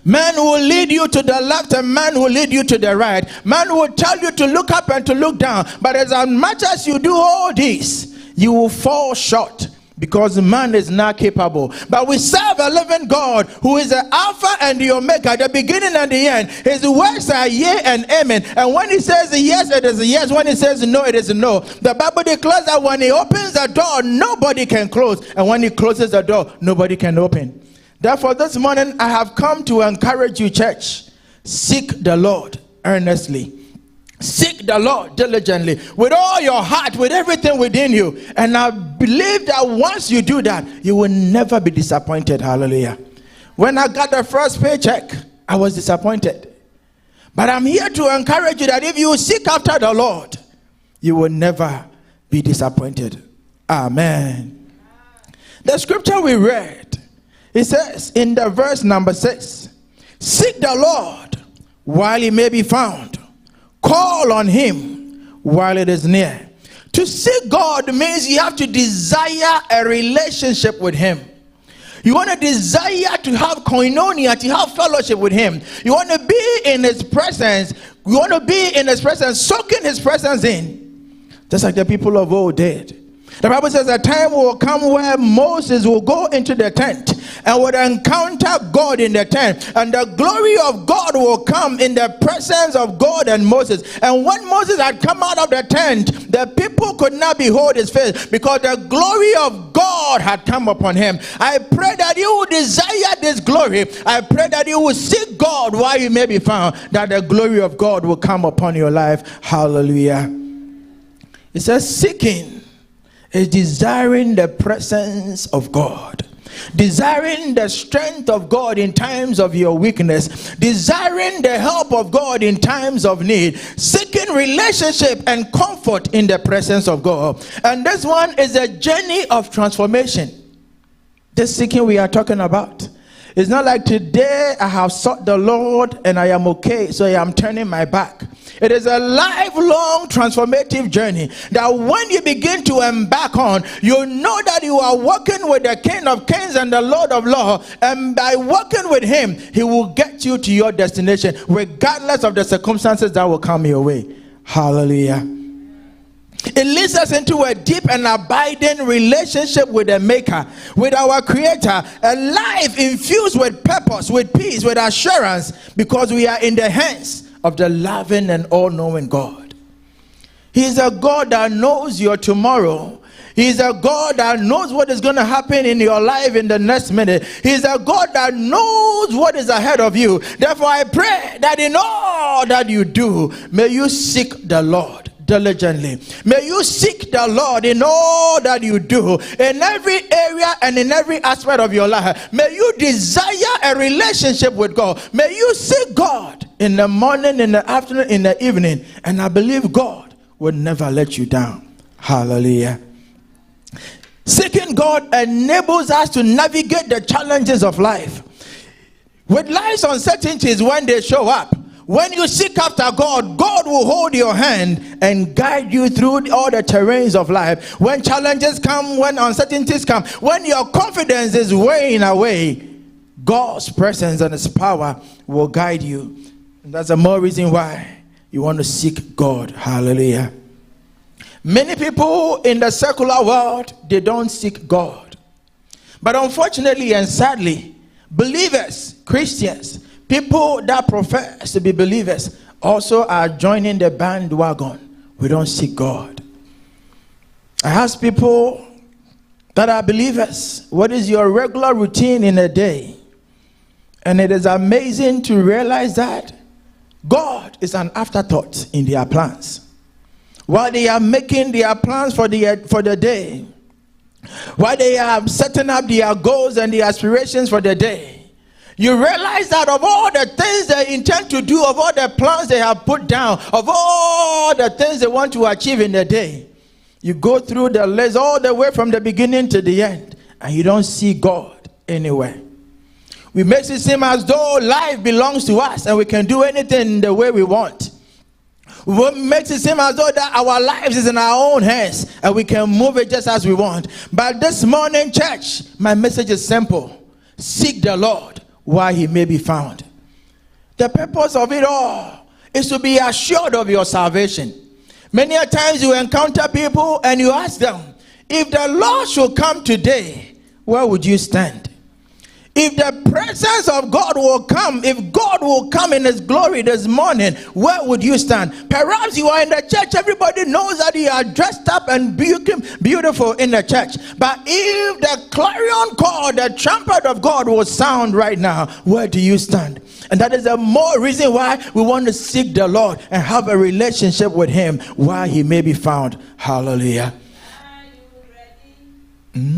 Man will lead you to the left and man will lead you to the right. Man will tell you to look up and to look down. But as much as you do all this, you will fall short because man is not capable. But we serve a living God who is the Alpha and the Omega, the beginning and the end. His words are yea and amen. And when he says yes, it is a yes. When he says no, it is a no. The Bible declares that when he opens the door, nobody can close. And when he closes the door, nobody can open. Therefore, this morning, I have come to encourage you, church. Seek the Lord earnestly. Seek the Lord diligently with all your heart, with everything within you. And I believe that once you do that, you will never be disappointed. Hallelujah. When I got the first paycheck, I was disappointed. But I'm here to encourage you that if you seek after the Lord, you will never be disappointed. Amen. The scripture we read, it says in the verse number 6, seek the Lord while he may be found. Call on him while it is near. To seek God means you have to desire a relationship with him. You want to desire to have koinonia, to have fellowship with him. You want to be in his presence. You want to be in his presence, soaking his presence in. Just like the people of old did. The Bible says a time will come where Moses will go into the tent and would encounter God in the tent. And the glory of God will come in the presence of God and Moses. And when Moses had come out of the tent, the people could not behold his face because the glory of God had come upon him. I pray that you will desire this glory. I pray that you will seek God while you may be found, that the glory of God will come upon your life. Hallelujah. It says seeking is desiring the presence of God, desiring the strength of God in times of your weakness, desiring the help of God in times of need, seeking relationship and comfort in the presence of God. And this one is a journey of transformation. This seeking we are talking about. It's not like today I have sought the Lord and I am okay, so I am turning my back. It is a lifelong transformative journey that when you begin to embark on, you know that you are working with the King of Kings and the Lord of Lords, and by working with him, he will get you to your destination regardless of the circumstances that will come your way. Hallelujah. It leads us into a deep and abiding relationship with the Maker, with our Creator, a life infused with purpose, with peace, with assurance, because we are in the hands of the loving and all-knowing God. He is a God that knows your tomorrow. He is a God that knows what is going to happen in your life in the next minute. He is a God that knows what is ahead of you. Therefore, I pray that in all that you do, may you seek the Lord diligently. May you seek the Lord in all that you do, in every area and in every aspect of your life. May you desire a relationship with God. May you seek God in the morning, in the afternoon, in the evening, and I believe God will never let you down. Hallelujah. Seeking God enables us to navigate the challenges of life. With life's uncertainties, when they show up, when you seek after God, God will hold your hand and guide you through all the terrains of life. When challenges come, when uncertainties come, when your confidence is weighing away, God's presence and his power will guide you. And that's the more reason why you want to seek God. Hallelujah. Many people in the secular world, they don't seek God. But unfortunately and sadly, believers, Christians, people that profess to be believers also are joining the bandwagon. We don't seek God. I ask people that are believers, what is your regular routine in a day? And it is amazing to realize that God is an afterthought in their plans. While they are making their plans for the day, while they are setting up their goals and their aspirations for the day, you realize that of all the things they intend to do, of all the plans they have put down, of all the things they want to achieve in the day, you go through the list all the way from the beginning to the end, and you don't see God anywhere. We make it seem as though life belongs to us and we can do anything the way we want. We make it seem as though that our lives is in our own hands and we can move it just as we want. But this morning, church, my message is simple. Seek the Lord while he may be found. The purpose of it all is to be assured of your salvation. Many a times you encounter people and you ask them, if the Lord should come today, where would you stand? If the presence of God will come, if God will come in his glory this morning, where would you stand? Perhaps you are in the church, everybody knows that you are dressed up and beautiful in the church. But if the clarion call, the trumpet of God will sound right now, where do you stand? And that is the more reason why we want to seek the Lord and have a relationship with him while he may be found. Hallelujah. Are you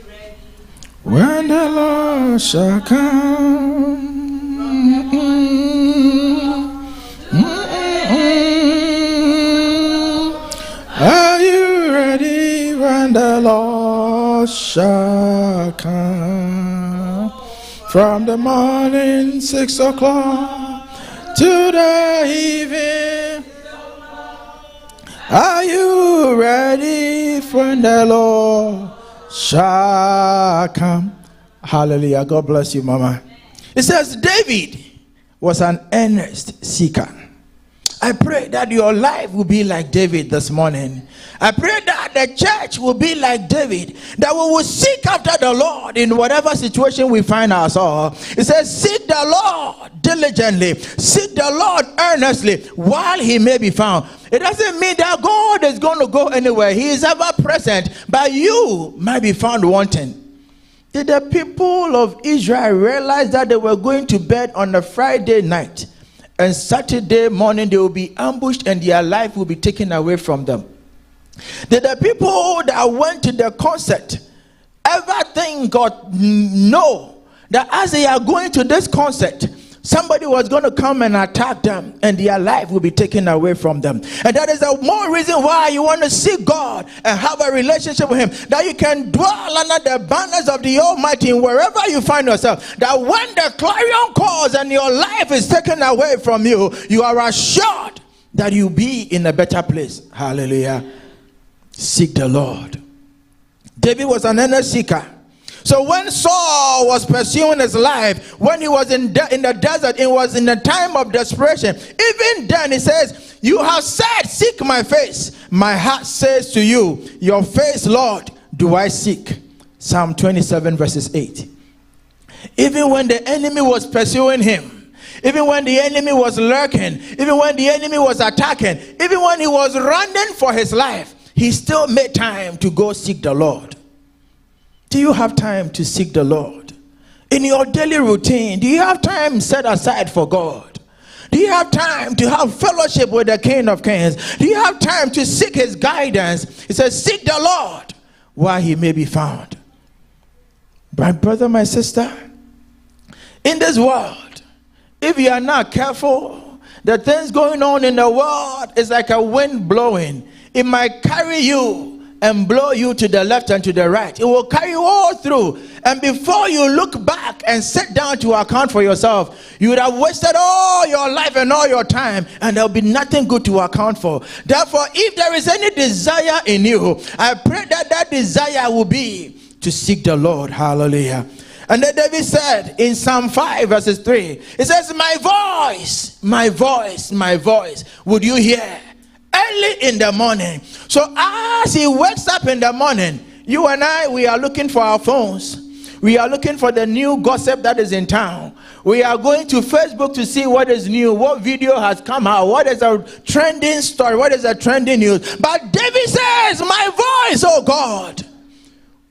ready? When the Lord shall come, are you ready when the Lord shall come? From the morning 6 o'clock to the evening, are you ready when the Lord shall come? Hallelujah. God bless you, Mama. It says David was an earnest seeker. I pray that your life will be like David this morning. I pray that the church will be like David, that we will seek after the Lord in whatever situation we find ourselves. It says, seek the Lord diligently, seek the Lord earnestly while he may be found. It doesn't mean that God is going to go anywhere. He is ever present, but you might be found wanting. Did the people of Israel realize that they were going to bed on a Friday night and Saturday morning they will be ambushed and their life will be taken away from them? Did the people that went to the concert ever think or know that as they are going to this concert, somebody was going to come and attack them, and their life will be taken away from them. And that is the more reason why you want to seek God and have a relationship with him, that you can dwell under the banners of the Almighty wherever you find yourself, that when the clarion calls and your life is taken away from you, you are assured that you'll be in a better place. Hallelujah. Seek the Lord. David was an inner seeker. So when Saul was pursuing his life, when he was in the desert, it was in a time of desperation. Even then he says, you have said, seek my face. My heart says to you, your face, Lord, do I seek. Psalm 27 verses 8. Even when the enemy was pursuing him, even when the enemy was lurking, even when the enemy was attacking, even when he was running for his life, he still made time to go seek the Lord. Do you have time to seek the Lord? In your daily routine, do you have time set aside for God? Do you have time to have fellowship with the King of Kings? Do you have time to seek his guidance? He says, seek the Lord while he may be found. My brother, my sister, in this world, if you are not careful, the things going on in the world is like a wind blowing. It might carry you and blow you to the left and to the right. It will carry you all through. And before you look back and sit down to account for yourself, you would have wasted all your life and all your time, and there will be nothing good to account for. Therefore, if there is any desire in you, I pray that that desire will be to seek the Lord. Hallelujah. And then David said in Psalm 5 verses 3, it says, my voice, my voice, my voice, would you hear? Early in the morning. So as he wakes up in the morning, you and I, we are looking for our phones. We are looking for the new gossip that is in town. We are going to Facebook to see what is new, what video has come out, what is a trending story, what is a trending news. But David says, my voice, oh God,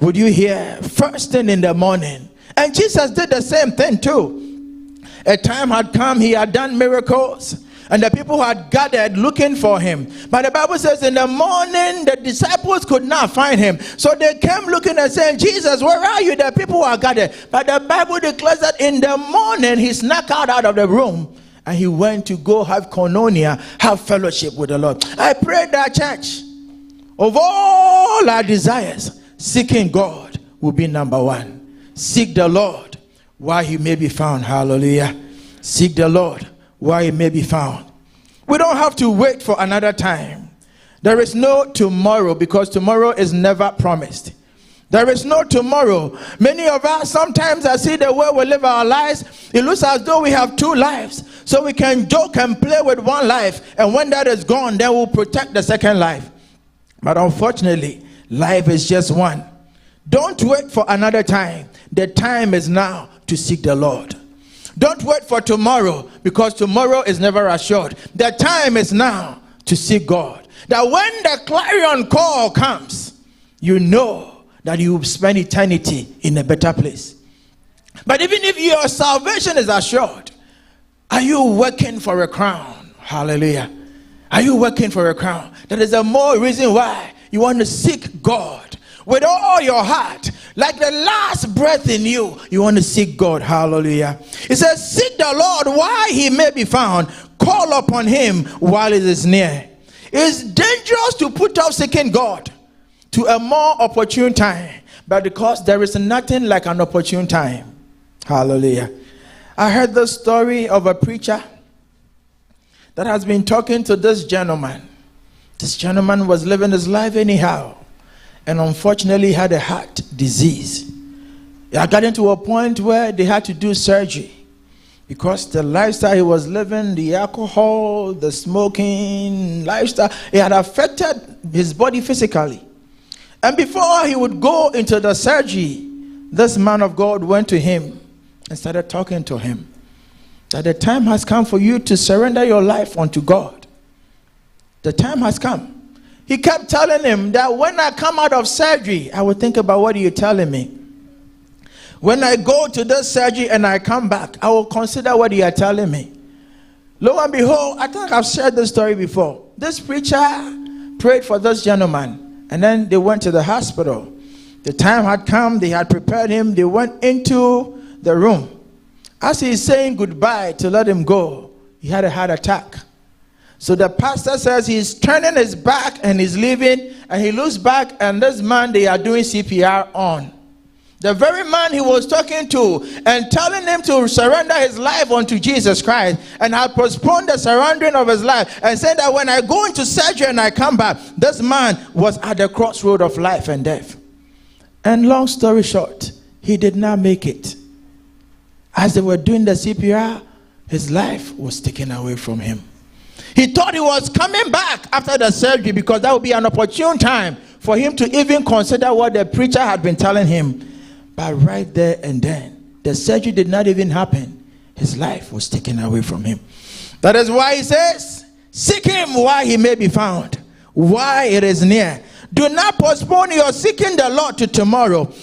would you hear? First thing in the morning. And Jesus did the same thing too. A time had come, he had done miracles, and the people had gathered looking for him. But the Bible says in the morning, the disciples could not find him. So they came looking and saying, Jesus, where are you? The people are gathered. But the Bible declares that in the morning, he snuck out of the room and he went to go have koinonia, have fellowship with the Lord. I pray that, church, of all our desires, seeking God will be number one. Seek the Lord while he may be found. Hallelujah. Seek the Lord while he may be found. We don't have to wait for another time. There is no tomorrow, because tomorrow is never promised. There is no tomorrow. Many of us, sometimes I see the way we live our lives, it looks as though we have two lives. So we can joke and play with one life, and when that is gone, then we'll protect the second life. But unfortunately, life is just one. Don't wait for another time. The time is now to seek the Lord. Don't wait for tomorrow, because tomorrow is never assured. The time is now to seek God. That when the clarion call comes, you know that you will spend eternity in a better place. But even if your salvation is assured, are you working for a crown? Hallelujah. Are you working for a crown? That is the more reason why you want to seek God with all your heart. Like the last breath in you, you want to seek God. Hallelujah. It says, seek the Lord while he may be found. Call upon him while it is near. It's dangerous to put off seeking God to a more opportune time. But because there is nothing like an opportune time. Hallelujah. I heard the story of a preacher that has been talking to this gentleman. This gentleman was living his life anyhow, and unfortunately had a heart disease. It got into a point where they had to do surgery because the lifestyle he was living, the alcohol, the smoking lifestyle, it had affected his body physically. And before he would go into the surgery, this man of God went to him and started talking to him that the time has come for you to surrender your life unto God. The time has come. He kept telling him that when I come out of surgery, I will think about what you're telling me. When I go to this surgery and I come back, I will consider what you are telling me. Lo and behold, I think I've shared this story before. This preacher prayed for this gentleman, and then they went to the hospital. The time had come, they had prepared him, they went into the room. As he's saying goodbye to let him go, he had a heart attack. So the pastor says he's turning his back and he's leaving, and he looks back, and this man they are doing CPR on. The very man he was talking to and telling him to surrender his life unto Jesus Christ, and had postponed the surrendering of his life and said that when I go into surgery and I come back, this man was at the crossroad of life and death. And long story short, he did not make it. As they were doing the CPR, his life was taken away from him. He thought he was coming back after the surgery because that would be an opportune time for him to even consider what the preacher had been telling him. But right there and then, the surgery did not even happen. His life was taken away from him. That is why he says, seek him while he may be found, while it is near. Do not postpone your seeking the Lord to tomorrow.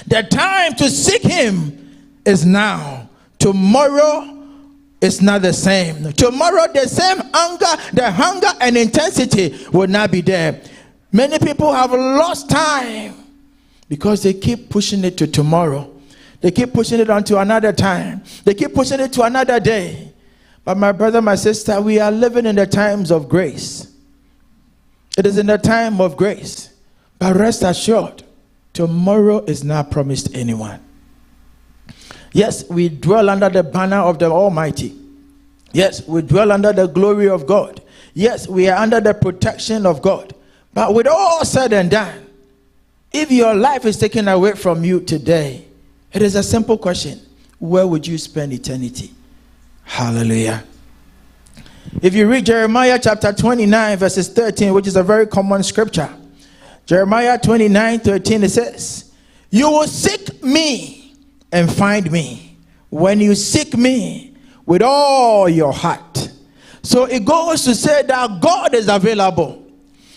The time to seek him is now. Tomorrow is not the same. Tomorrow, the same the hunger and intensity will not be there. Many people have lost time because they keep pushing it to tomorrow. They keep pushing it on to another time. They keep pushing it to another day. But my brother, my sister, we are living in the times of grace. It is in the time of grace. But rest assured, tomorrow is not promised anyone. Yes, we dwell under the banner of the Almighty. Yes, we dwell under the glory of God. Yes, we are under the protection of God. But with all said and done, if your life is taken away from you today, it is a simple question. Where would you spend eternity? Hallelujah. If you read Jeremiah chapter 29, verses 13, which is a very common scripture. Jeremiah 29:13, it says, you will seek me and find me when you seek me with all your heart. So it goes to say that God is available.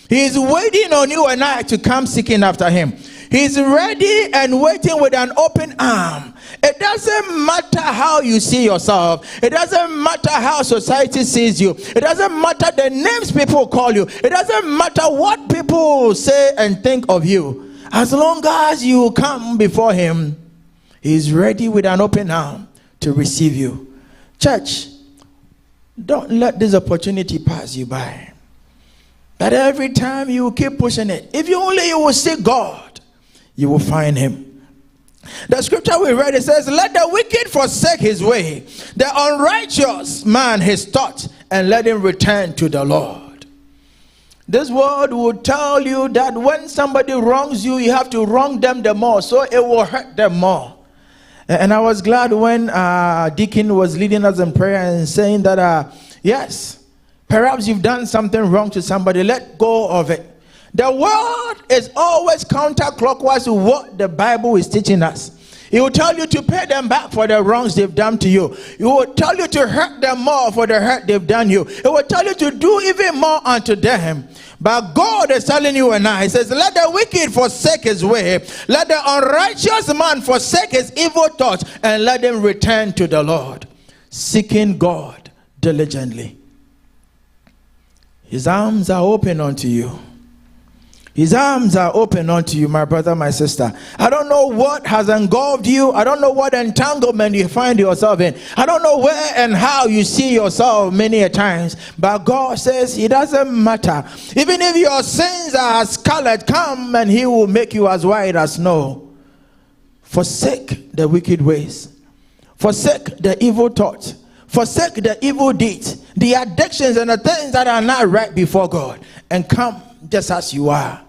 He is waiting on you and I to come seeking after him. He's ready and waiting with an open arm. It doesn't matter how you see yourself. It doesn't matter how society sees you. It doesn't matter the names people call you. It doesn't matter what people say and think of you. As long as you come before him, he's ready with an open arm to receive you. Church, don't let this opportunity pass you by. That every time you keep pushing it, if you will seek God, you will find him. The scripture we read, it says, let the wicked forsake his way, the unrighteous man his thought, and let him return to the Lord. This word will tell you that when somebody wrongs you, you have to wrong them the more, so it will hurt them more. And I was glad when Deacon was leading us in prayer and saying that, yes, perhaps you've done something wrong to somebody, let go of it. The world is always counterclockwise to what the Bible is teaching us. It will tell you to pay them back for the wrongs they've done to you. It will tell you to hurt them more for the hurt they've done you. It will tell you to do even more unto them. But God is telling you and I, he says, let the wicked forsake his way. Let the unrighteous man forsake his evil thoughts, and let him return to the Lord, seeking God diligently. His arms are open unto you. His arms are open unto you, my brother, my sister. I don't know what has engulfed you. I don't know what entanglement you find yourself in. I don't know where and how you see yourself many a times. But God says it doesn't matter. Even if your sins are as scarlet, come and he will make you as white as snow. Forsake the wicked ways. Forsake the evil thoughts. Forsake the evil deeds, the addictions and the things that are not right before God. And come just as you are.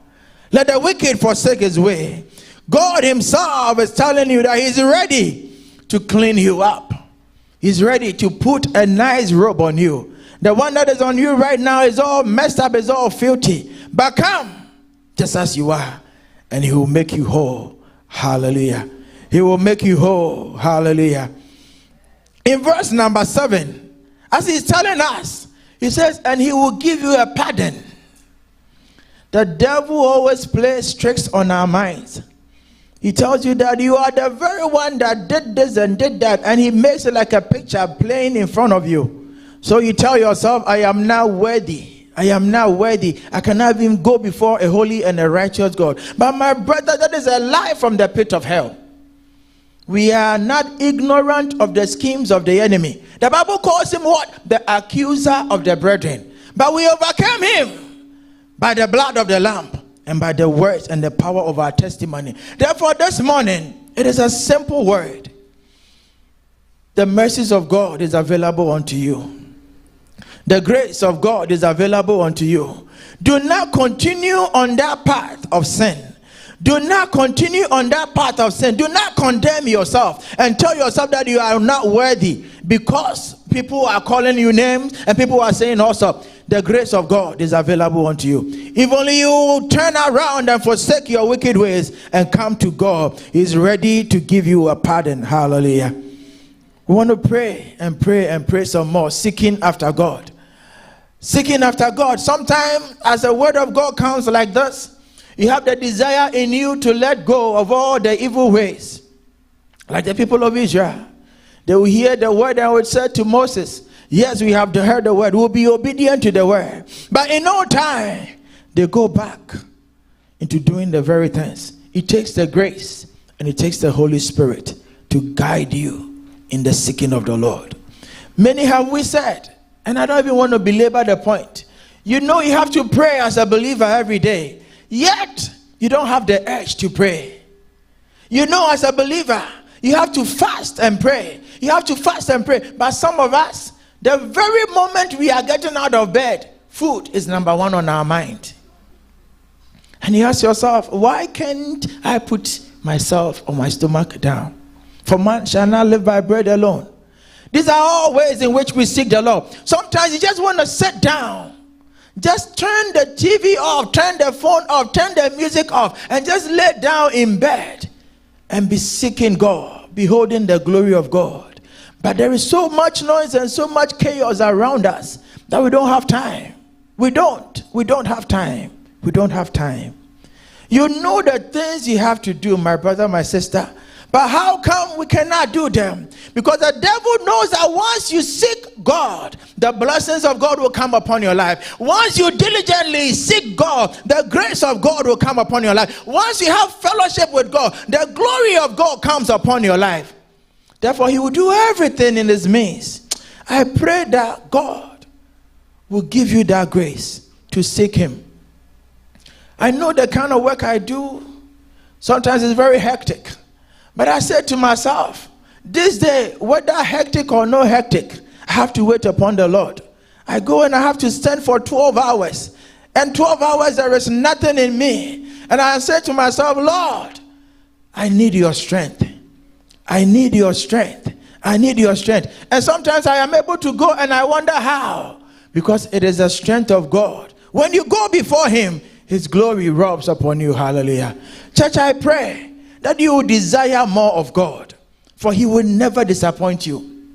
Let the wicked forsake his way. God himself is telling you that he's ready to clean you up. He's ready to put a nice robe on you. The one that is on you right now is all messed up, is all filthy. But come just as you are, and he will make you whole. Hallelujah. He will make you whole. Hallelujah. In verse number 7, as he's telling us, he says, and he will give you a pardon. The devil always plays tricks on our minds. He tells you that you are the very one that did this and did that, and he makes it like a picture playing in front of you. So you tell yourself, I am not worthy. I am not worthy. I cannot even go before a holy and a righteous God. But my brother, that is a lie from the pit of hell. We are not ignorant of the schemes of the enemy. The Bible calls him what? The accuser of the brethren. But we overcame him by the blood of the Lamb and by the words and the power of our testimony. Therefore, this morning, it is a simple word. The mercies of God is available unto you. The grace of God is available unto you. Do not continue on that path of sin. Do not continue on that path of sin. Do not condemn yourself and tell yourself that you are not worthy, because people are calling you names and people are saying also, the grace of God is available unto you. If only you turn around and forsake your wicked ways and come to God, He's ready to give you a pardon. Hallelujah. We want to pray and pray and pray some more, seeking after God. Seeking after God. Sometimes as a word of God comes like this, you have the desire in you to let go of all the evil ways. Like the people of Israel. They will hear the word and would say to Moses, yes, we have heard the word. We'll be obedient to the word. But in no time, they go back into doing the very things. It takes the grace and it takes the Holy Spirit to guide you in the seeking of the Lord. Many have we said, and I don't even want to belabor the point. You know you have to pray as a believer every day. Yet, you don't have the urge to pray. You know, as a believer, you have to fast and pray. You have to fast and pray. But some of us, the very moment we are getting out of bed, food is number one on our mind. And you ask yourself, why can't I put myself or my stomach down? For man shall not live by bread alone. These are all ways in which we seek the Lord. Sometimes you just want to sit down. Just turn the TV off, turn the phone off, turn the music off, and just lay down in bed and be seeking God, beholding the glory of God. But there is so much noise and so much chaos around us that we don't have time. We don't have time. We don't have time. You know the things you have to do, my brother, my sister. But how come we cannot do them? Because the devil knows that once you seek God, the blessings of God will come upon your life. Once you diligently seek God, the grace of God will come upon your life. Once you have fellowship with God, the glory of God comes upon your life. Therefore, He will do everything in His means. I pray that God will give you that grace to seek Him. I know the kind of work I do, sometimes it's very hectic. But I said to myself, this day, whether hectic or no hectic, I have to wait upon the Lord. I go and I have to stand for 12 hours. And 12 hours, there is nothing in me. And I said to myself, Lord, I need your strength. I need your strength. I need your strength. And sometimes I am able to go and I wonder how. Because it is the strength of God. When you go before Him, His glory rubs upon you. Hallelujah. Church, I pray that you will desire more of God, for He will never disappoint you.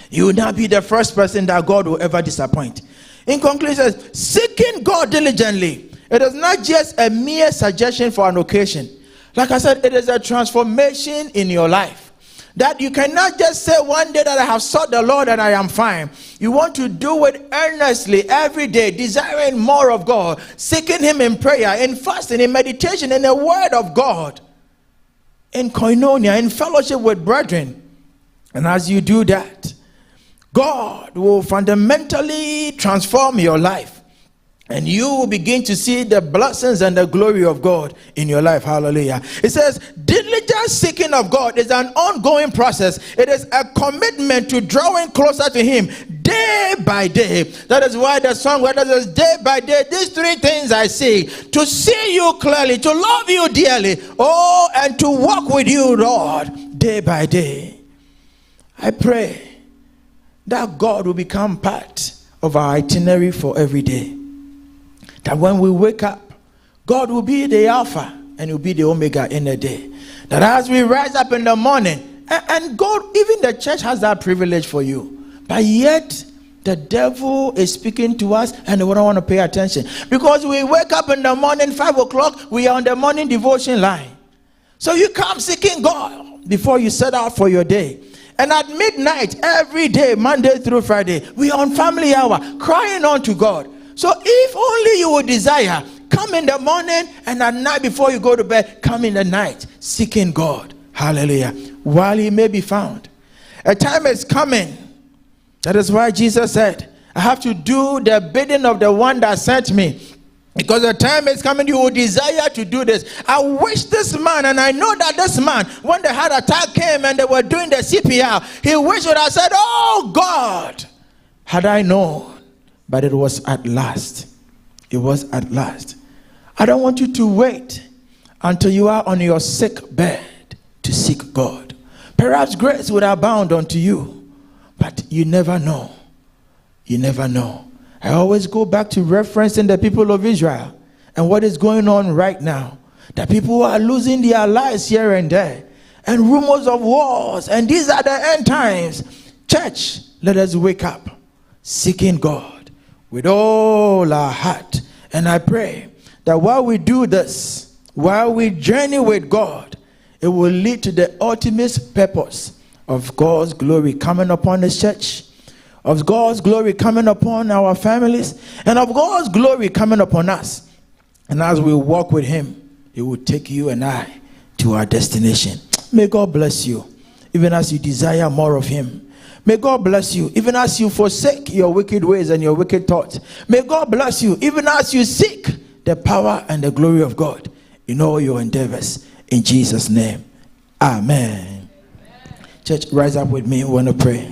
You will not be the first person that God will ever disappoint. In conclusion, seeking God diligently, it is not just a mere suggestion for an occasion. Like I said, it is a transformation in your life. That you cannot just say one day that I have sought the Lord and I am fine. You want to do it earnestly every day, desiring more of God, seeking Him in prayer, in fasting, in meditation, in the Word of God, in koinonia, in fellowship with brethren. And as you do that, God will fundamentally transform your life. And you will begin to see the blessings and the glory of God in your life. Hallelujah. It says, diligent seeking of God is an ongoing process. It is a commitment to drawing closer to Him day by day. That is why the song says, day by day, these three things I see: to see you clearly, to love you dearly, oh, and to walk with you, Lord, day by day. I pray that God will become part of our itinerary for every day. That when we wake up, God will be the Alpha and He'll be the Omega in the day. That as we rise up in the morning, and God, even the church has that privilege for you. But yet, the devil is speaking to us and we don't want to pay attention. Because we wake up in the morning, 5 o'clock, we are on the morning devotion line. So you come seeking God before you set out for your day. And at midnight, every day, Monday through Friday, we are on family hour, crying on to God. So if only you would desire, come in the morning, and at night before you go to bed, come in the night, seeking God. Hallelujah. While he may be found. A time is coming. That is why Jesus said, I have to do the bidding of the one that sent me. Because the time is coming, you will desire to do this. I wish this man, and I know that this man, when the heart attack came and they were doing the CPR, he wished would have said, oh God, had I known. But it was at last. It was at last. I don't want you to wait until you are on your sick bed to seek God. Perhaps grace would abound unto you, but you never know. You never know. I always go back to referencing the people of Israel and what is going on right now. The people are losing their lives here and there, and rumors of wars, and these are the end times. Church, let us wake up, seeking God with all our heart. And I pray that while we do this, while we journey with God, it will lead to the ultimate purpose of God's glory coming upon His church, of God's glory coming upon our families, and of God's glory coming upon us. And as we walk with Him, He will take you and I to our destination. May God bless you, even as you desire more of Him. May God bless you, even as you forsake your wicked ways and your wicked thoughts. May God bless you, even as you seek the power and the glory of God in all your endeavors. In Jesus' name, amen. Church, rise up with me. We want to pray.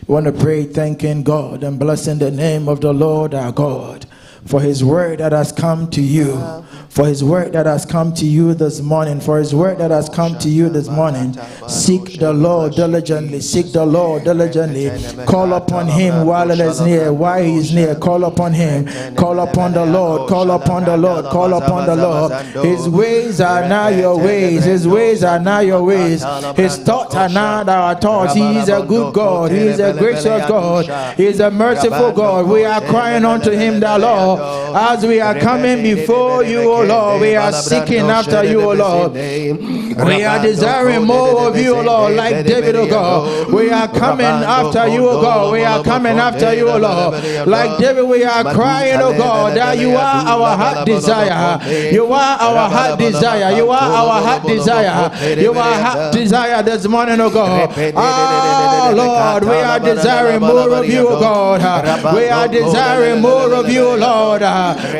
We want to pray thanking God and blessing the name of the Lord our God for His word that has come to you. For His word that has come to you this morning. For His word that has come to you this morning. Seek the Lord diligently. Seek the Lord diligently. Call upon Him while it is near. While He is near, call upon Him. Call upon the Lord. Call upon the Lord. Call upon the Lord. His ways are now your ways. His ways are now your ways. His thoughts are not our thoughts. He is a good God. He is a gracious God. He is a merciful God. We are crying unto Him, the Lord, as we are coming before you, O Lord. We are seeking after you, O Lord. We are desiring more of you, O Lord, like David, O God. We are coming after you, O God. We are coming after you, O Lord. Like David, we are crying, O God, that you are our heart desire. You are our heart desire. You are our heart desire. You are heart desire this morning, O God. Oh Lord, we are desiring more of you, O God. We are desiring more of you, O Lord.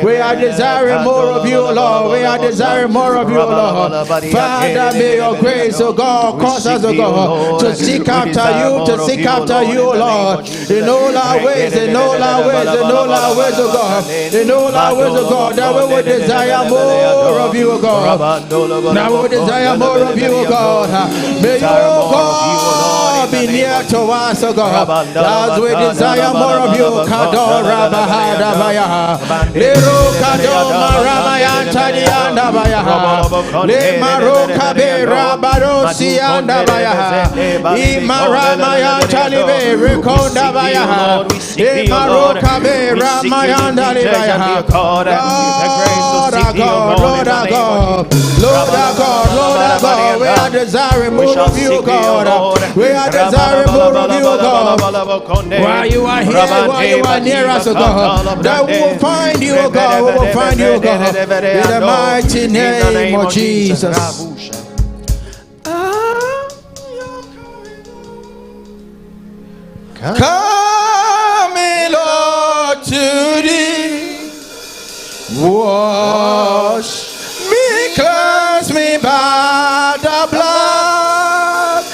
We are desiring more of you, O Lord. We are desiring more of you, O Lord. Father, may your grace, O God, cause us, O God, to seek after you, to seek after you, O Lord. In all our ways, in all our ways, in all our ways, O God. In all our ways, O God, that we would desire more of you, O God. That we would desire more of you, O God. May you, O God, be near to us, O God. As we desire more of you, Kadora Bahada Bayaha. Lero Kadoma Ramayanta Dianda Bayaha. Le Maroka Bera Barosi Anda Bayaha. Imaramayanta Libe Rekonda Bayaha. Imaroka Bera Mayanda Bayaha. Lord our God, Lord our God, Lord our God, Lord our God, we are desiring more of you, God. We are desiring more of you, God. While you are here, while you are near us, O God, that we will find you, O God. We will find you, O God. In the mighty name of Jesus. Coming, Lord, to thee. Wash me, cleanse me by the blood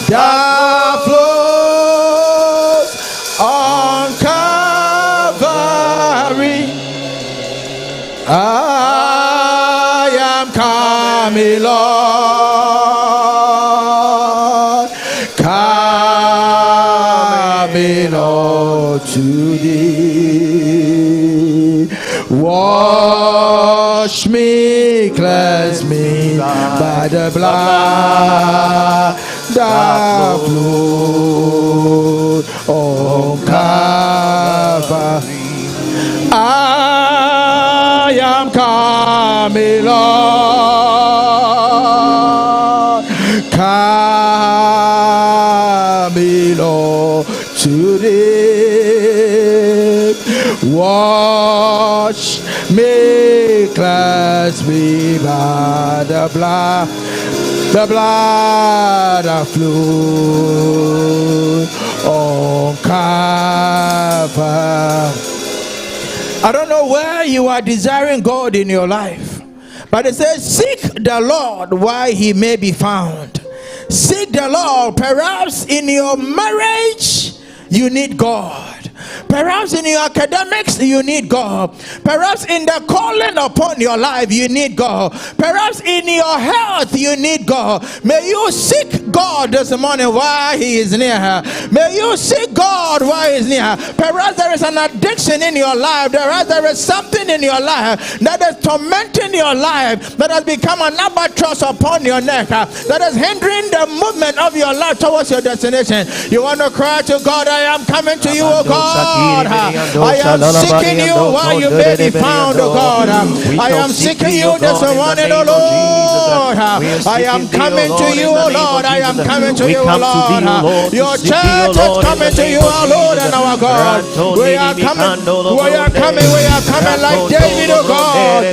that flows on Calvary. I am coming, Lord, coming, Lord, to thee. Wash me, cleanse me by the blood that flowed on Calvary. I am coming, Lord, coming, Lord, to thee. Wash me, cleanse me by the blood The blood that flowed on Calvary. I don't know where you are desiring God in your life, but it says, seek the Lord while he may be found. Seek the Lord. Perhaps in your marriage, you need God. Perhaps in your academics, you need God. Perhaps in the calling upon your life, you need God. Perhaps in your health, you need God. May you seek God this morning while he is near. May you seek God while he is near. Perhaps there is an addiction in your life. There is something in your life that is tormenting your life, that has become an albatross upon your neck, that is hindering the movement of your life towards your destination. You want to cry to God, I am coming to you, O God. I am seeking you while you may be found, O God. I am seeking you this morning, O Lord. I am coming to you, O Lord. I am coming to you, O Lord. Your church is coming to you, O Lord and our God. We are coming like David, O God.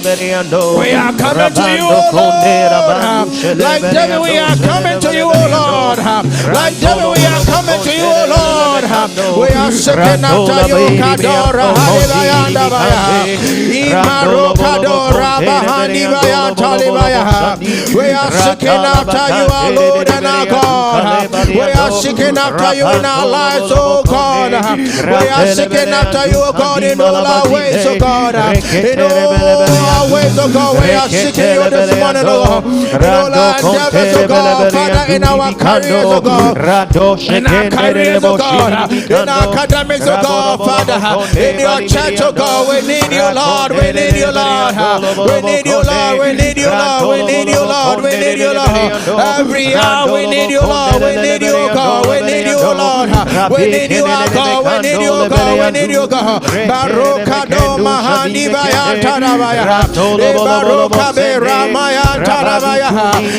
We are coming to you, O Lord. Like David, we are coming to you, O Lord. Like David, we are coming to you, O Lord. We are seeking after you, Kadora, Halibayanda Baya, Imaro Kadora, Bahani Baya, Talibaya. We are seeking after you, our Lord and our God. We are seeking after you in our lives, oh God. We are seeking after you, oh God, in all our ways, oh God. In all our ways, oh God, we are seeking you this morning, oh God. In all our endeavors, oh God, Father, in our careers, oh God. In our careers, oh God. In our academics, oh God, Father. In your church, oh God, we need you, Lord. We need you, Lord. We need you, Lord. We need you, Lord. We need you, Lord. We need you, Lord. Every hour we need you, Lord. We need you, God. We need you, Lord. We need you, God. We need you, God. We need you, God. Baruka do mahandi bayan tarabaya. Baruka be ramayan tarabaya.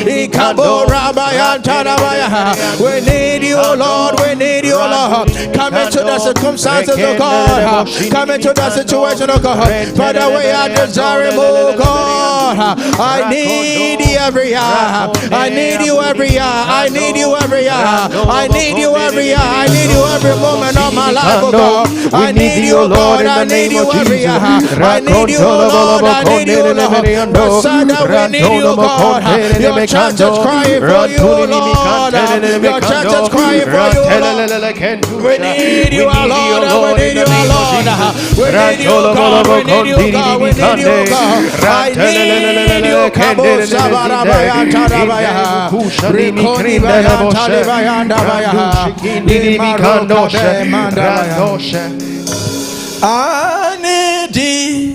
Ikabo rabayan tarabaya. We need you, Lord. We need you, Lord. Come into the circumstances, oh God. Come into the situation, oh God. Father, we are desiring, oh God. I need you every hour. I need you every hour. I need you every hour. I need you every hour. I need you every moment of my life, oh God. I need you, Lord. I need you every hour. I need you, Lord. I need you, Lord. Messiah, we need you, God. Your church is crying for you, Lord. Your church is crying for you, Lord. We need you, Lord. We need you, Lord. We need you, God. We need you, God. We need you, God. I need you, Kabo Sabarabaya Tarabaya. Rikoni Baya Talibaya Dabaya. I need thee.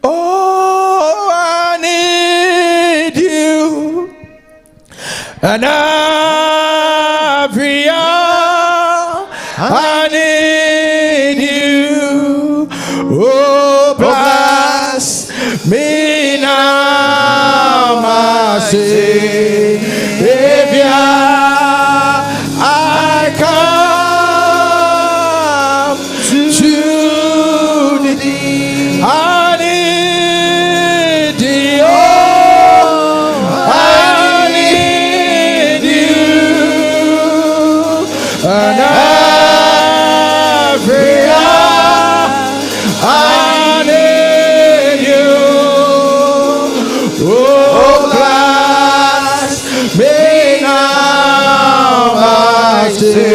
Oh, I need you. And every hour I need you. Oh, bless me now, my Savior. I come to thee. I need thee. Oh, I need you. And every hour I need you. Oh, bless me now, my Savior.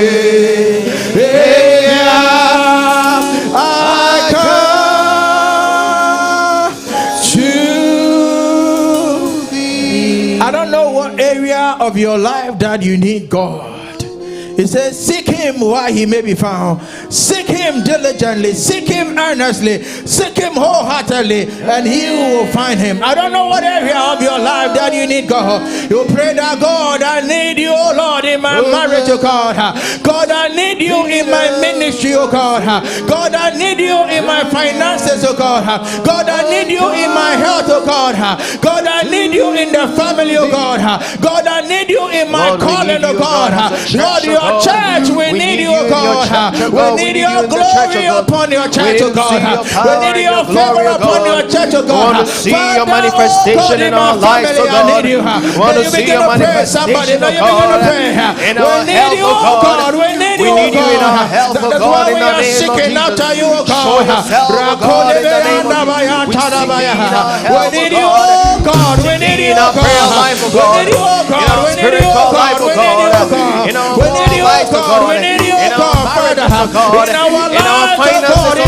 I come to thee. I don't know what area of your life that you need God. It says, seek him while he may be found. Seek him diligently. Seek him earnestly. Seek him wholeheartedly, and he will find him. I don't know what area of your life that you need God. You pray that, God, I need you, oh Lord, in in my marriage, oh God. God, I need you in my ministry, oh God. God, I need you in my finances, oh God. God, I need you in my health, oh God. God, I need you in the family, oh God. God, I need you in my calling, oh God. God, your church, we need you, oh God. We need your glory upon your church, oh God. We need your favor upon your church, oh God. Want to see your manifestation in our lives, oh God. Want to see your manifestation, oh God, in our health, oh God. We need you in our health, oh God, in the name of Jesus. Show yourself, oh God, in the name of Jesus. We need you, oh God. We need you in our prayer life, oh God. In our spiritual life, oh God. In our lives, oh God. In our marriages, oh God. In our finances,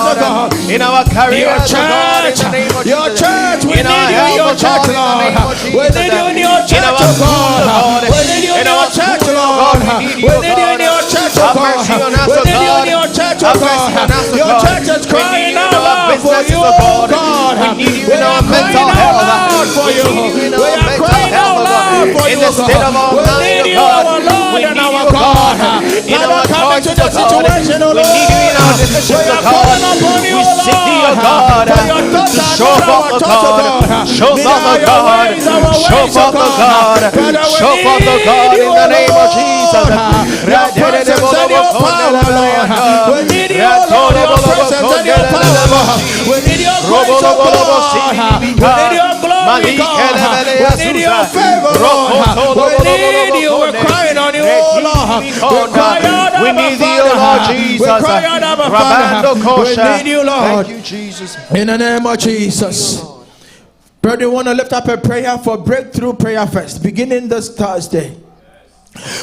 oh God. In our careers, oh God. In the name of your Jesus. church, we In need our you in your health, church, oh God. In the name of Lord. We need you in your Jesus. In church, our oh schools, oh God. God. We need you in your church, Lord. We need you in your church, oh Have mercy on God. us, We oh need you in God. your church, oh Have mercy on God. us, oh Your God. church is We need crying you in out our loud for businesses, you, oh oh God. God. We need you We in our are mental crying out health. loud for We you. need you in We our are mental crying health, out oh God. loud for In you, the oh state of God. our We mind, need oh you, God. our Lord We and need you, our oh God. God. In Father, our come into choices, the oh God. situation, oh We need you in our Lord. We decisions, oh are God. calling upon you, We oh seek thee, oh Lord. God, For your thoughts to are show not forth, our oh thoughts, oh God. God. Show Neither forth, are oh your God. ways our Show ways, oh forth, oh God. God. Father, we Show forth, oh need God, you, in the oh name of Jesus. Lord. Your presence and your power, Lord. We need you, oh Lord. Your presence and your power, Lord. We need your grace, oh God. We need your glory, God. We need your favor, Lord. We need you. We're crying on you, oh Lord. We cry out, We Abba need thee, oh Lord Father. Jesus. We cry out, Abba Father. We need you, Lord. Thank you, Jesus. In the name of Jesus. Brother, you want to lift up a prayer for breakthrough prayer first, beginning this Thursday.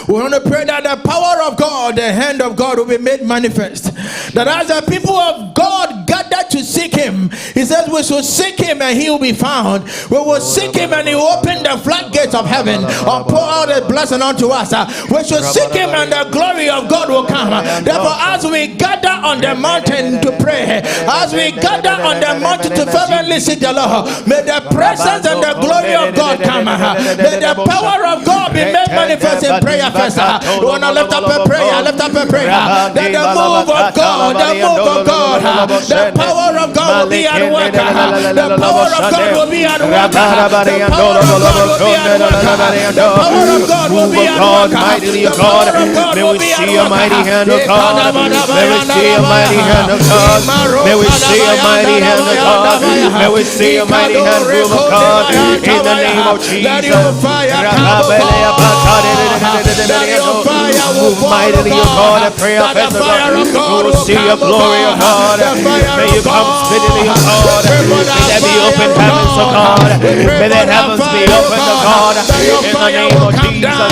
We want to pray that the power of God, the hand of God will be made manifest. That as the people of God gather to seek Him, He says we should seek Him and He will be found. We will seek Him and He will open the floodgates of heaven and pour out a blessing unto us. We should seek Him and the glory of God will come. Therefore, as we gather on the mountain to pray, as we gather on the mountain to fervently seek the Lord, may the presence and the glory of God come. May the power of God be made manifest in prayer first. You want to lift up a prayer, lift up a prayer. That the move of God, the move of God, the power of God will be at work. The power of God will be at work. The power of God will be at work. The power of God will be at work. Mightily, The power of God may will we be at see your work. mighty hand, oh God. May we see your mighty hand, oh God. May we see your mighty hand, oh God. May we see your mighty hand, move, oh God. In the name of Let your Jesus. fire come, Move mightily, oh God, and pray our best, oh God. We will see your glory, oh God. May you come speedily, oh God. May there be open heavens, oh God. May the heavens be open, oh God. In the name of Jesus.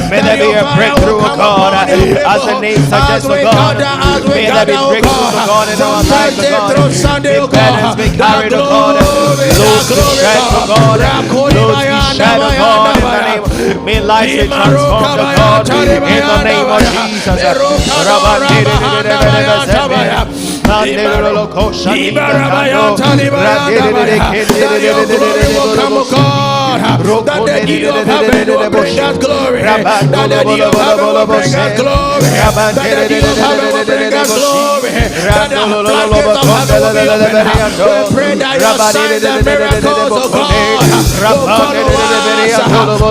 May there be a breakthrough, oh God. As the name suggests, oh God. May there be breakthroughs, oh God, in our lives, oh God. May burdens be carried, oh God. Loads be shed, oh God. Loads be shed, oh God. In the name of, may lives be transformed, oh God. In the name of Jesus. That the deed of heaven will bring us glory. That the deed of heaven will bring us glory. That the deed of heaven will bring us glory. That the floodgates of heaven will be open. We pray that your signs and miracles, oh God, will follow us.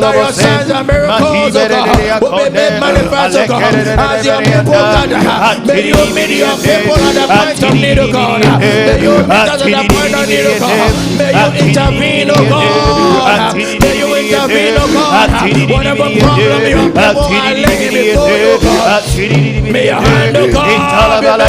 That your signs and miracles, oh God, will be made manifest, oh God, as your people gather. May you meet your people at the point of need, oh God. May you meet us at the point of need, oh God. May you intervene, oh God. May you intervene, oh God. Whatever problem your people are laying before you, oh God. May your hand, oh God, be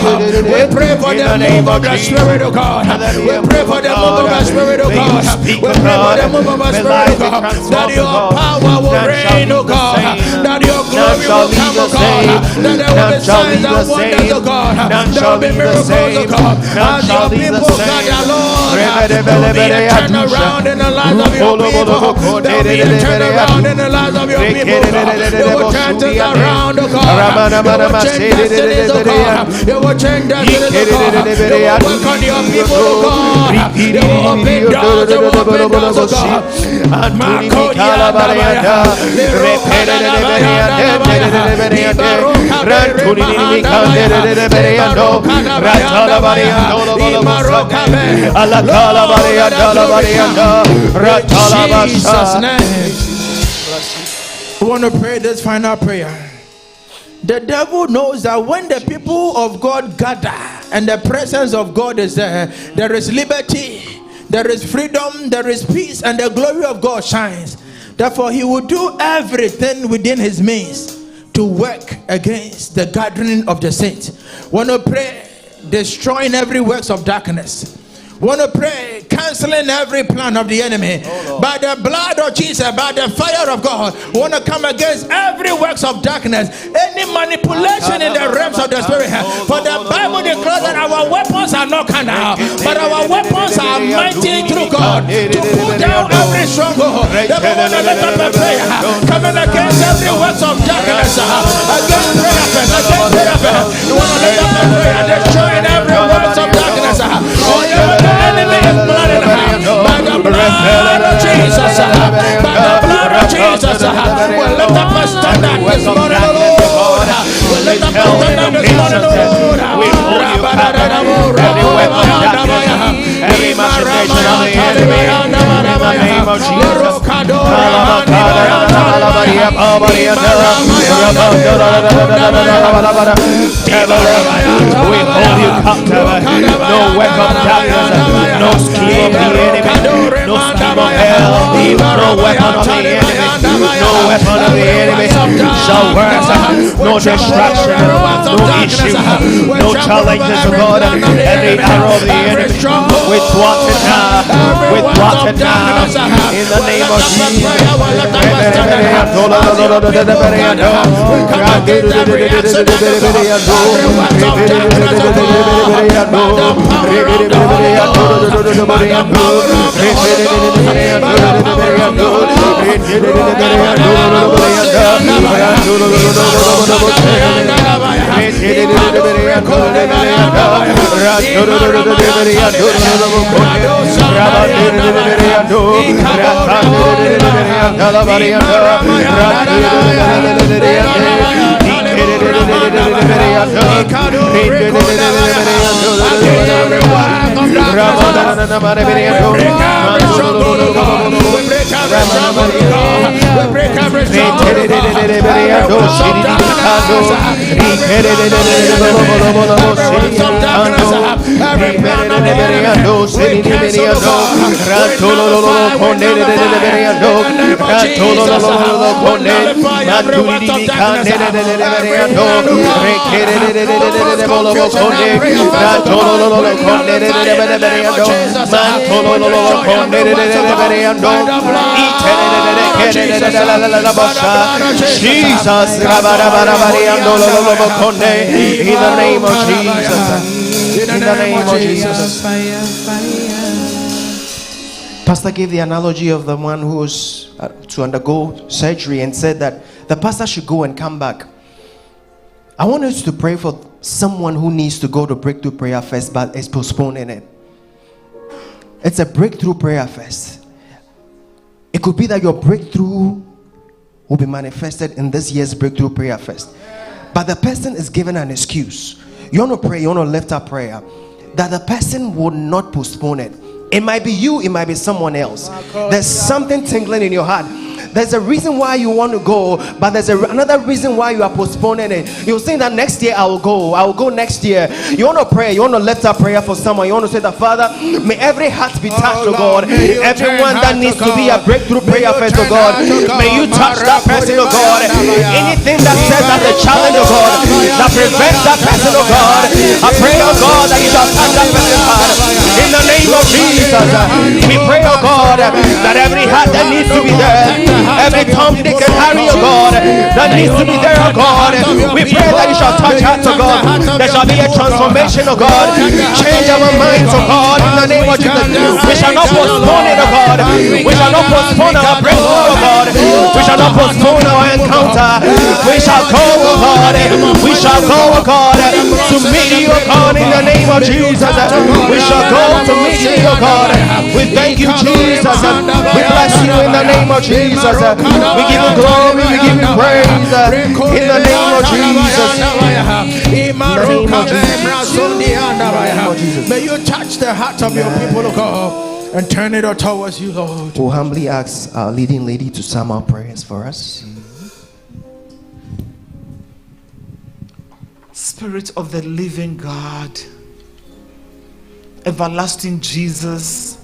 we pray for the move of the Spirit of God. We pray for the move of the Spirit of God. We pray for the move of the Spirit of God. That your power will reign, oh God. That your glory will come oh God. That there will be signs and wonders, oh God. There will be miracles, oh God. As your people gather, Lord, there will be a turnaround in the lives of your people. There will be a turnaround in the lives of your people, God. They will turn things around, oh God. They will change destinies, oh God. They will change destinies, oh God. They will work on your people, oh God. They will open doors, they will open doors, oh God. Jesus' name. We want to pray this final prayer. The devil knows that when the people of God gather and the presence of God is there, there is liberty, there is freedom, there is peace, and the glory of God shines. Therefore, he will do everything within his means to work against the gathering of the saints. Want to pray, destroying every works of darkness. Want to pray, canceling every plan of the enemy. By the blood of Jesus, by the fire of God, want to come against every works of darkness, any manipulation in the realms of the spirit. For the Bible declares that our weapons are not carnal, but our weapons are mighty through God to pull down every stronghold. Therefore, want to lift up a prayer, coming against every works of darkness, against prayer. You want to lift up a prayer, destroying every works of darkness. The enemy is blooded by the blood of Jesus. By the blood of Jesus. We'll lift up a standard this morning, Lord. We'll lift up a standard this morning, Lord. We hold you captive. Every weapon of darkness, every imagination of the enemy, in the name of Jesus. We hold you captive. No weapon of darkness, no scheme of the enemy, no scheme of hell, no weapon of the enemy, no weapon of the enemy shall work. No distraction, no issue, no challenges of God. Every arrow of the enemy, we thwart it now, we thwart it now, in the name of Jesus. Jesus, in the name of Jesus, in the name of Jesus. Pastor gave the analogy of the one who was to undergo surgery and said that the pastor should go and come back. I want us to pray for someone who needs to go to breakthrough prayer fest but is postponing it. It's a breakthrough prayer fest. It could be that your breakthrough will be manifested in this year's breakthrough prayer fest, but the person is given an excuse. You want to pray, you want to lift up prayer that the person will not postpone it. It might be you, it might be someone else. There's something tingling in your heart. There's a reason why you want to go, but there's another reason why you are postponing it. You're saying that next year I will go next year. You want to pray, you want to lift up prayer for someone. You want to say that, Father, may every heart be touched, oh God. Everyone that needs to be a breakthrough prayer fest, oh God, may you touch that person, oh God. Anything that says that the challenge, oh God, that prevents that person, oh God, I pray, oh God, that you shall touch that person's heart. In the name of Jesus, we pray, oh God, that every heart that needs to be there, may come, they can carry, oh God, that needs to be there, oh God. We pray that you shall touch hearts, oh God. There shall be a transformation, oh God. Change our minds, oh God, in the name of Jesus. We shall not postpone it, oh God. We shall not postpone our breakthrough, oh God. We shall not postpone our encounter. We shall go, oh God. We shall go, oh God, to meet you, oh God, in the name of Jesus. We shall go to meet you, oh God. We thank you, Jesus. We bless you in the name of Jesus. We give you glory, we give you praise in the name of Jesus. In the name of Jesus. May you touch the heart of your people, oh God, and turn it towards you, Lord. We'll humbly ask our leading lady to sum our prayers for us. Spirit of the living God, everlasting Jesus,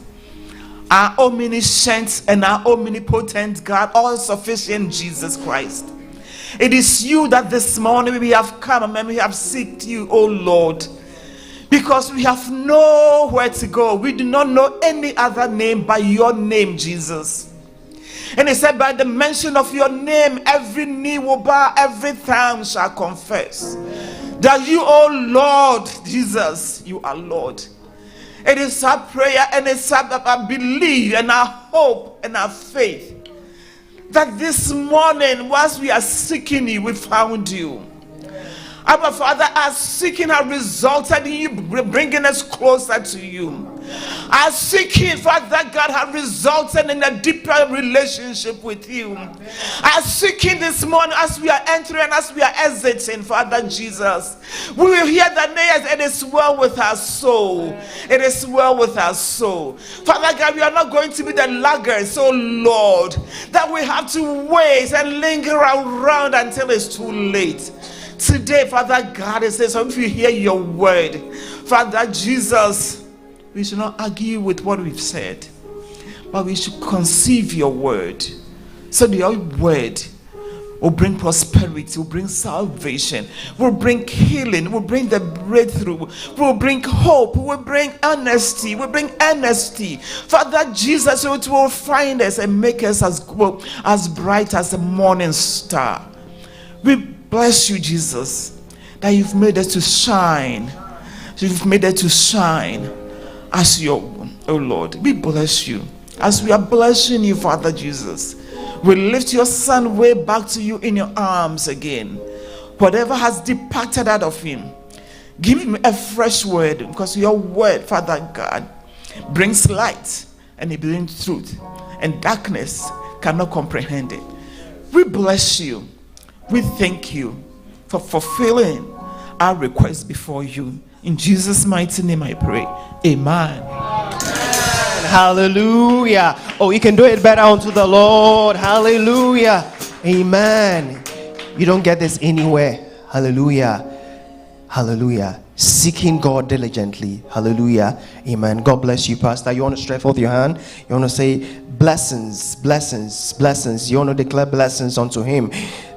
our omniscient and our omnipotent God, all sufficient Jesus Christ. It is you that this morning we have come and we have sought you, O Lord, because we have nowhere to go. We do not know any other name but your name, Jesus. And he said, by the mention of your name, every knee will bow, every tongue shall confess that you, O Lord Jesus, you are Lord. It is our prayer and it's our belief and our hope and our faith that this morning, whilst we are seeking you, we found you. Our Father, our seeking has resulted in you bringing us closer to you. Our seeking, Father God, has resulted in a deeper relationship with you. Our seeking this morning, as we are entering, as we are exiting, Father Jesus, we will hear the names. It is well with our soul. It is well with our soul. Father God, we are not going to be the laggards, oh Lord, that we have to wait and linger around until it's too late. Today, Father God, it says, if you hear your word, Father Jesus, we should not argue with what we've said, but we should conceive your word. So your word will bring prosperity, will bring salvation, will bring healing, will bring the breakthrough, will bring hope, will bring honesty, will bring honesty. Father Jesus, it will find us and make us as bright as the morning star. We bless you, Jesus, that you've made us to shine. You've made us to shine as your, oh Lord. We bless you. As we are blessing you, Father Jesus, we lift your son way back to you in your arms again. Whatever has departed out of him, give him a fresh word, because your word, Father God, brings light and it brings truth, and darkness cannot comprehend it. We bless you. We thank you for fulfilling our requests before you. In Jesus' mighty name I pray. Amen. Hallelujah. Oh, you can do it better unto the Lord. Hallelujah. Amen. You don't get this anywhere. Hallelujah. Hallelujah. Seeking God diligently. Hallelujah. Amen. God bless you, Pastor. You want to stretch forth your hand? You want to say blessings, blessings, blessings. You want to declare blessings unto him,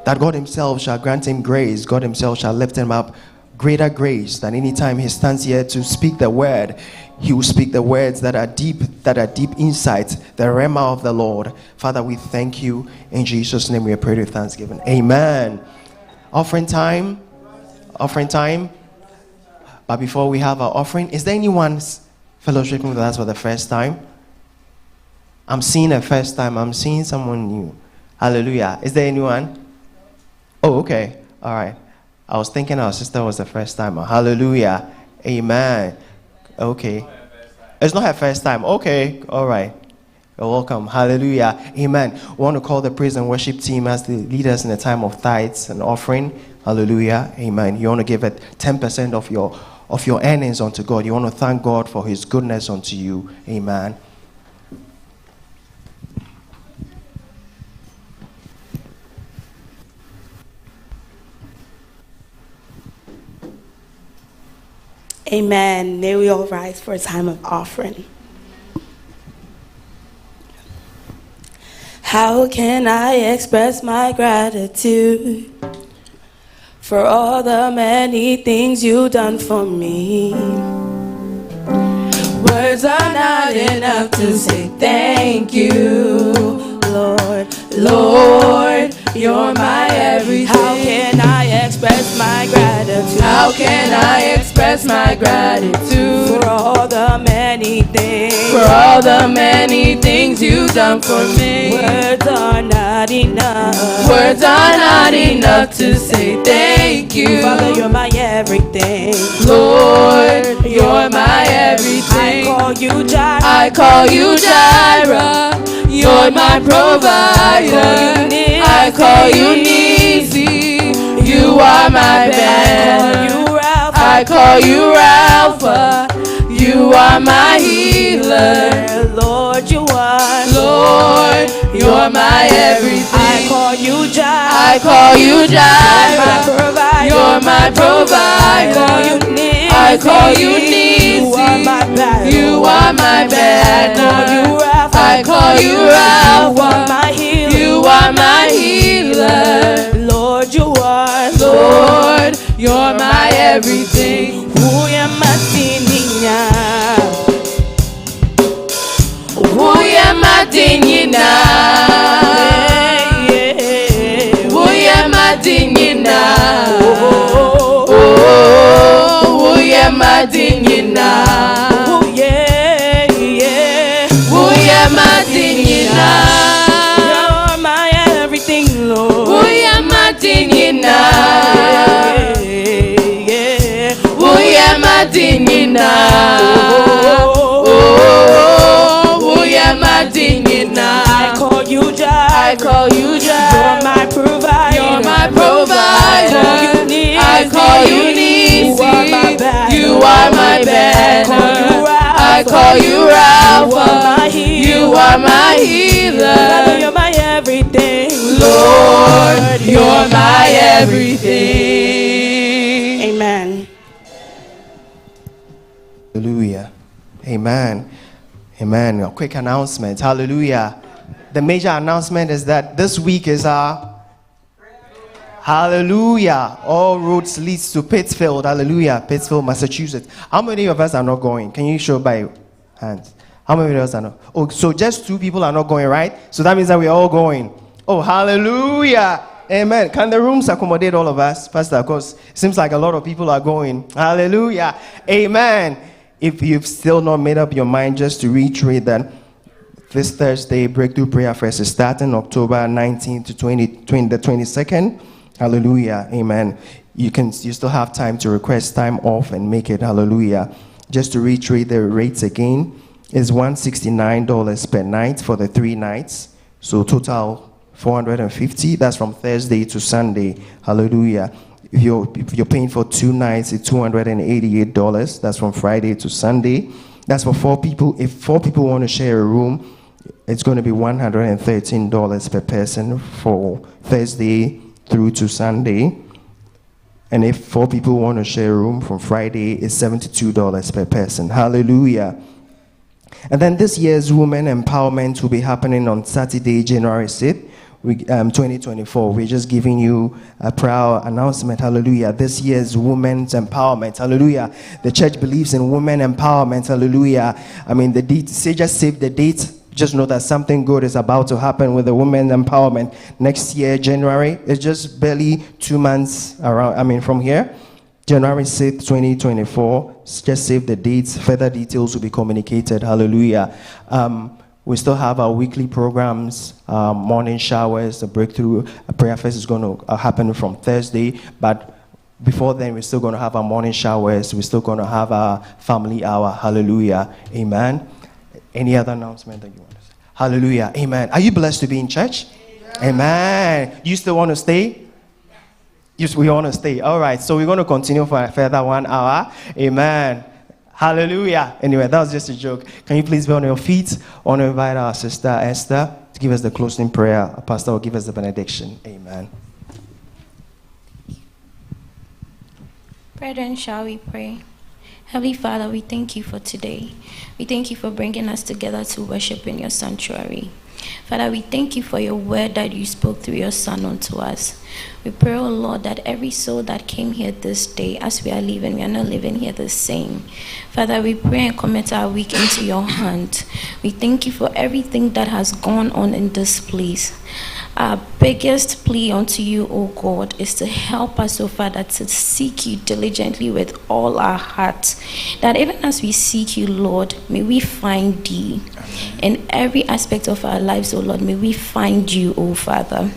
that God himself shall grant him grace. God himself shall lift him up. Greater grace than any time he stands here to speak the word. He will speak the words that are deep insights, the rhema of the Lord. Father, we thank you. In Jesus' name we pray with thanksgiving. Amen. Offering time. Offering time. But before we have our offering, is there anyone fellowshipping with us for the first time? I'm seeing a first time. I'm seeing someone new. Hallelujah. Is there anyone? Oh, okay. All right. I was thinking our sister was the first timer. Hallelujah. Amen. Okay. It's not her first time. Okay. All right. You're welcome. Hallelujah. Amen. We want to call the praise and worship team as the leaders in the time of tithes and offering. Hallelujah. Amen. You want to give it 10% of your earnings unto God. You want to thank God for his goodness unto you. Amen. Amen. May we all rise for a time of offering. How can I express my gratitude for all the many things you've done for me? Words are not enough to say thank you, Lord. Lord. my gratitude for all the many things. for all the many things you've done for me. Words are not enough. Words are not enough to say thank you. Father, you're my everything. Lord, you're my everything. I call you Jireh. I call you Jireh. You're my provider. I call you Nisi. You are my banner. I call you Alpha. You are my healer. Lord, you are. Lord, you're my everything. I call you Jireh. I call you Jireh. You're my provider. You're my provider. I call you Nisi. You are my banner. You are my banner. I call you Alpha. You are my healer. You are my healer. Lord, you are. Lord, you're my everything. Who am I seeing? Who am I seeing Who am I seeing Oh, who am I seeing Oh, yeah, yeah. Who am I seeing You're my everything, Lord. Who am I seeing Yeah. Who am I seeing Oh, who am I seeing I call you Jireh. I call you Jireh. You're my provider. You're my provider. I call you Nisi. You are my banner. You are my banner. I call you Alpha. You are my healer. You're my everything. Lord, you're my everything. Amen. Hallelujah. Amen. Amen. A quick announcement. Hallelujah. The major announcement is that this week is our Hallelujah. All roads leads to Pittsfield. Hallelujah. Pittsfield, Massachusetts. How many of us are not going? Can you show by hands? How many of us are not? Oh, so just 2 people are not going, right? So that means that we're all going. Oh, hallelujah. Amen. Can the rooms accommodate all of us, Pastor? Of course, it seems like a lot of people are going. Hallelujah. Amen. If you've still not made up your mind, just to reiterate that this Thursday, Breakthrough Prayer Fest is starting October 19th to the 22nd. Hallelujah. Amen. You still have time to request time off and make it. Hallelujah. Just to reiterate the rates again, is $169 per night for the 3 nights. So total $450. That's from Thursday to Sunday. Hallelujah. If you're paying for 2 nights, it's $288. That's from Friday to Sunday. That's for 4 people. If 4 people want to share a room, it's going to be $113 per person for Thursday through to Sunday. And if 4 people want to share a room from Friday, it's $72 per person. Hallelujah. And then this year's Women Empowerment will be happening on Saturday, January 6th. 2024. We're just giving you a proud announcement. Hallelujah. This year's Women's Empowerment. Hallelujah. The church believes in women empowerment. Hallelujah. I mean, the date, say just save the date. Just know that something good is about to happen with the women's empowerment next year, January. It's just barely 2 months around. I mean, from here, January 6th, 2024. Just save the dates. Further details will be communicated. Hallelujah. We still have our weekly programs, morning showers. The Breakthrough Prayer Fest is going to happen from Thursday, but before then, we're still going to have our morning showers. We're still going to have our family hour. Hallelujah. Amen. Any other announcement that you want to say? Hallelujah. Amen. Are you blessed to be in church? Amen. You still want to stay? Yes, we want to stay. All right. So we're going to continue for a further 1 hour. Amen. Hallelujah. Anyway, that was just a joke. Can you please be on your feet? I want to invite our sister Esther to give us the closing prayer. Our pastor will give us the benediction. Amen. Brethren, shall we pray? Heavenly Father, we thank you for today. We thank you for bringing us together to worship in your sanctuary. Father, we thank you for your word that you spoke through your Son unto us. We pray, oh Lord, that every soul that came here this day, as we are leaving, we are not living here the same. Father, we pray and commit our week into your hand. We thank you for everything that has gone on in this place. Our biggest plea unto you, O God, is to help us, O Father, to seek you diligently with all our hearts. That even as we seek you, Lord, may we find thee. In every aspect of our lives, O Lord, may we find you, O Father.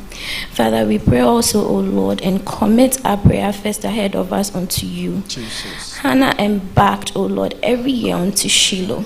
Father, we pray also, O Lord, and commit our prayer first ahead of us unto you. Jesus. Hannah embarked, O Lord, every year unto Shiloh.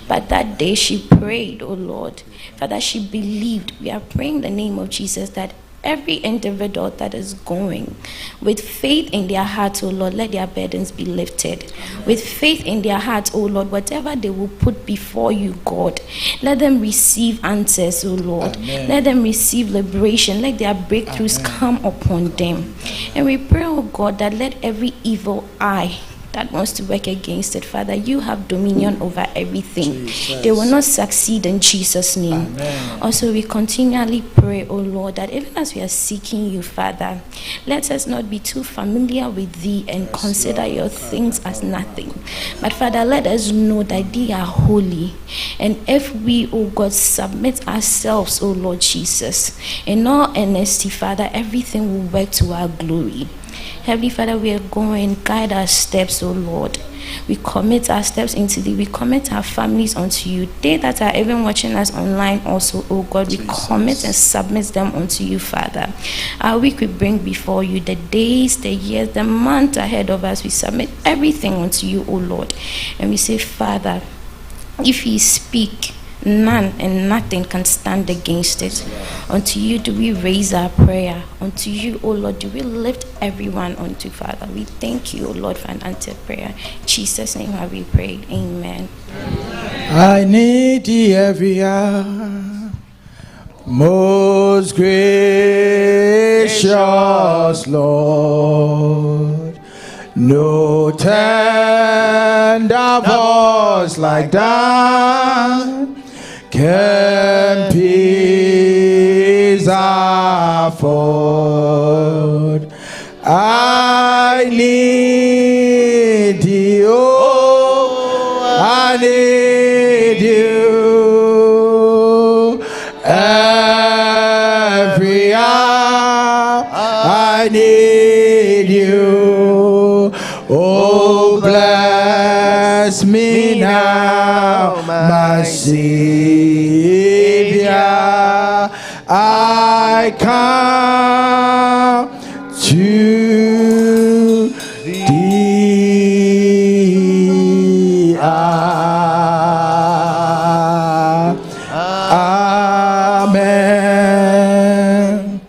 But that day she prayed, O Lord. Father, she believed. We are praying in the name of Jesus that every individual that is going with faith in their hearts, O Lord, let their burdens be lifted. Amen. With faith in their hearts, O Lord, whatever they will put before you, God, let them receive answers, O Lord. Amen. Let them receive liberation. Let their breakthroughs Amen. Come upon them. Amen. And we pray, O God, that let every evil eye that wants to work against it, Father, you have dominion over everything. Jesus. They will not succeed in Jesus' name. Amen. Also, we continually pray, oh Lord, that even as we are seeking you, Father, let us not be too familiar with thee and consider your things as nothing. But Father, let us know that thee are holy. And if we, oh God, submit ourselves, oh Lord Jesus, in all honesty, Father, everything will work to our glory. Heavenly Father, we are going, guide our steps, O Lord. We commit our steps into thee. We commit our families unto you. They that are even watching us online also, O God, we commit and submit them unto you, Father. Our week we bring before you, the days, the years, the month ahead of us. We submit everything unto you, O Lord. And we say, Father, if you speak, none and nothing can stand against it. Unto you do we raise our prayer. Unto you, O Lord, do we lift everyone unto Father. We thank you, O Lord, for an answered prayer. In Jesus' name have we prayed. Amen. I need thee every hour, most gracious Lord. No tender voice like that can peace afford. I need thee, oh, I need you every hour. I need you. Oh, bless me now, my Savior. I come to thee. Amen.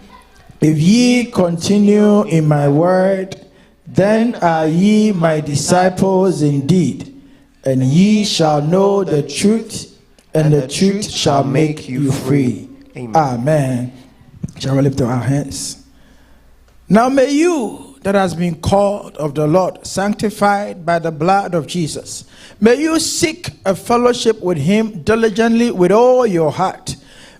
If ye continue in my word, then are ye my disciples indeed, and ye shall know the truth, and the truth shall make you free. Amen. Amen. Shall we lift our hands? Now may you that has been called of the Lord, sanctified by the blood of Jesus, may you seek a fellowship with him diligently with all your heart.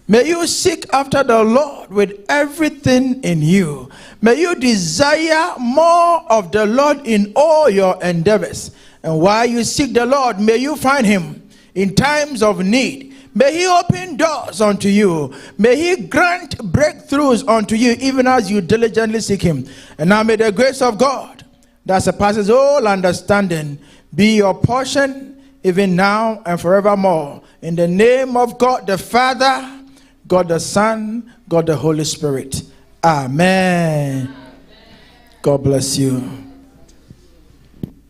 May you seek after the Lord with everything in you. May you desire more of the Lord in all your endeavors. And while you seek the Lord, may you find him in times of need. May he open doors unto you. May he grant breakthroughs unto you, even as you diligently seek him. And now may the grace of God that surpasses all understanding be your portion, even now and forevermore. In the name of God the Father, God the Son, God the Holy Spirit. Amen. God bless you.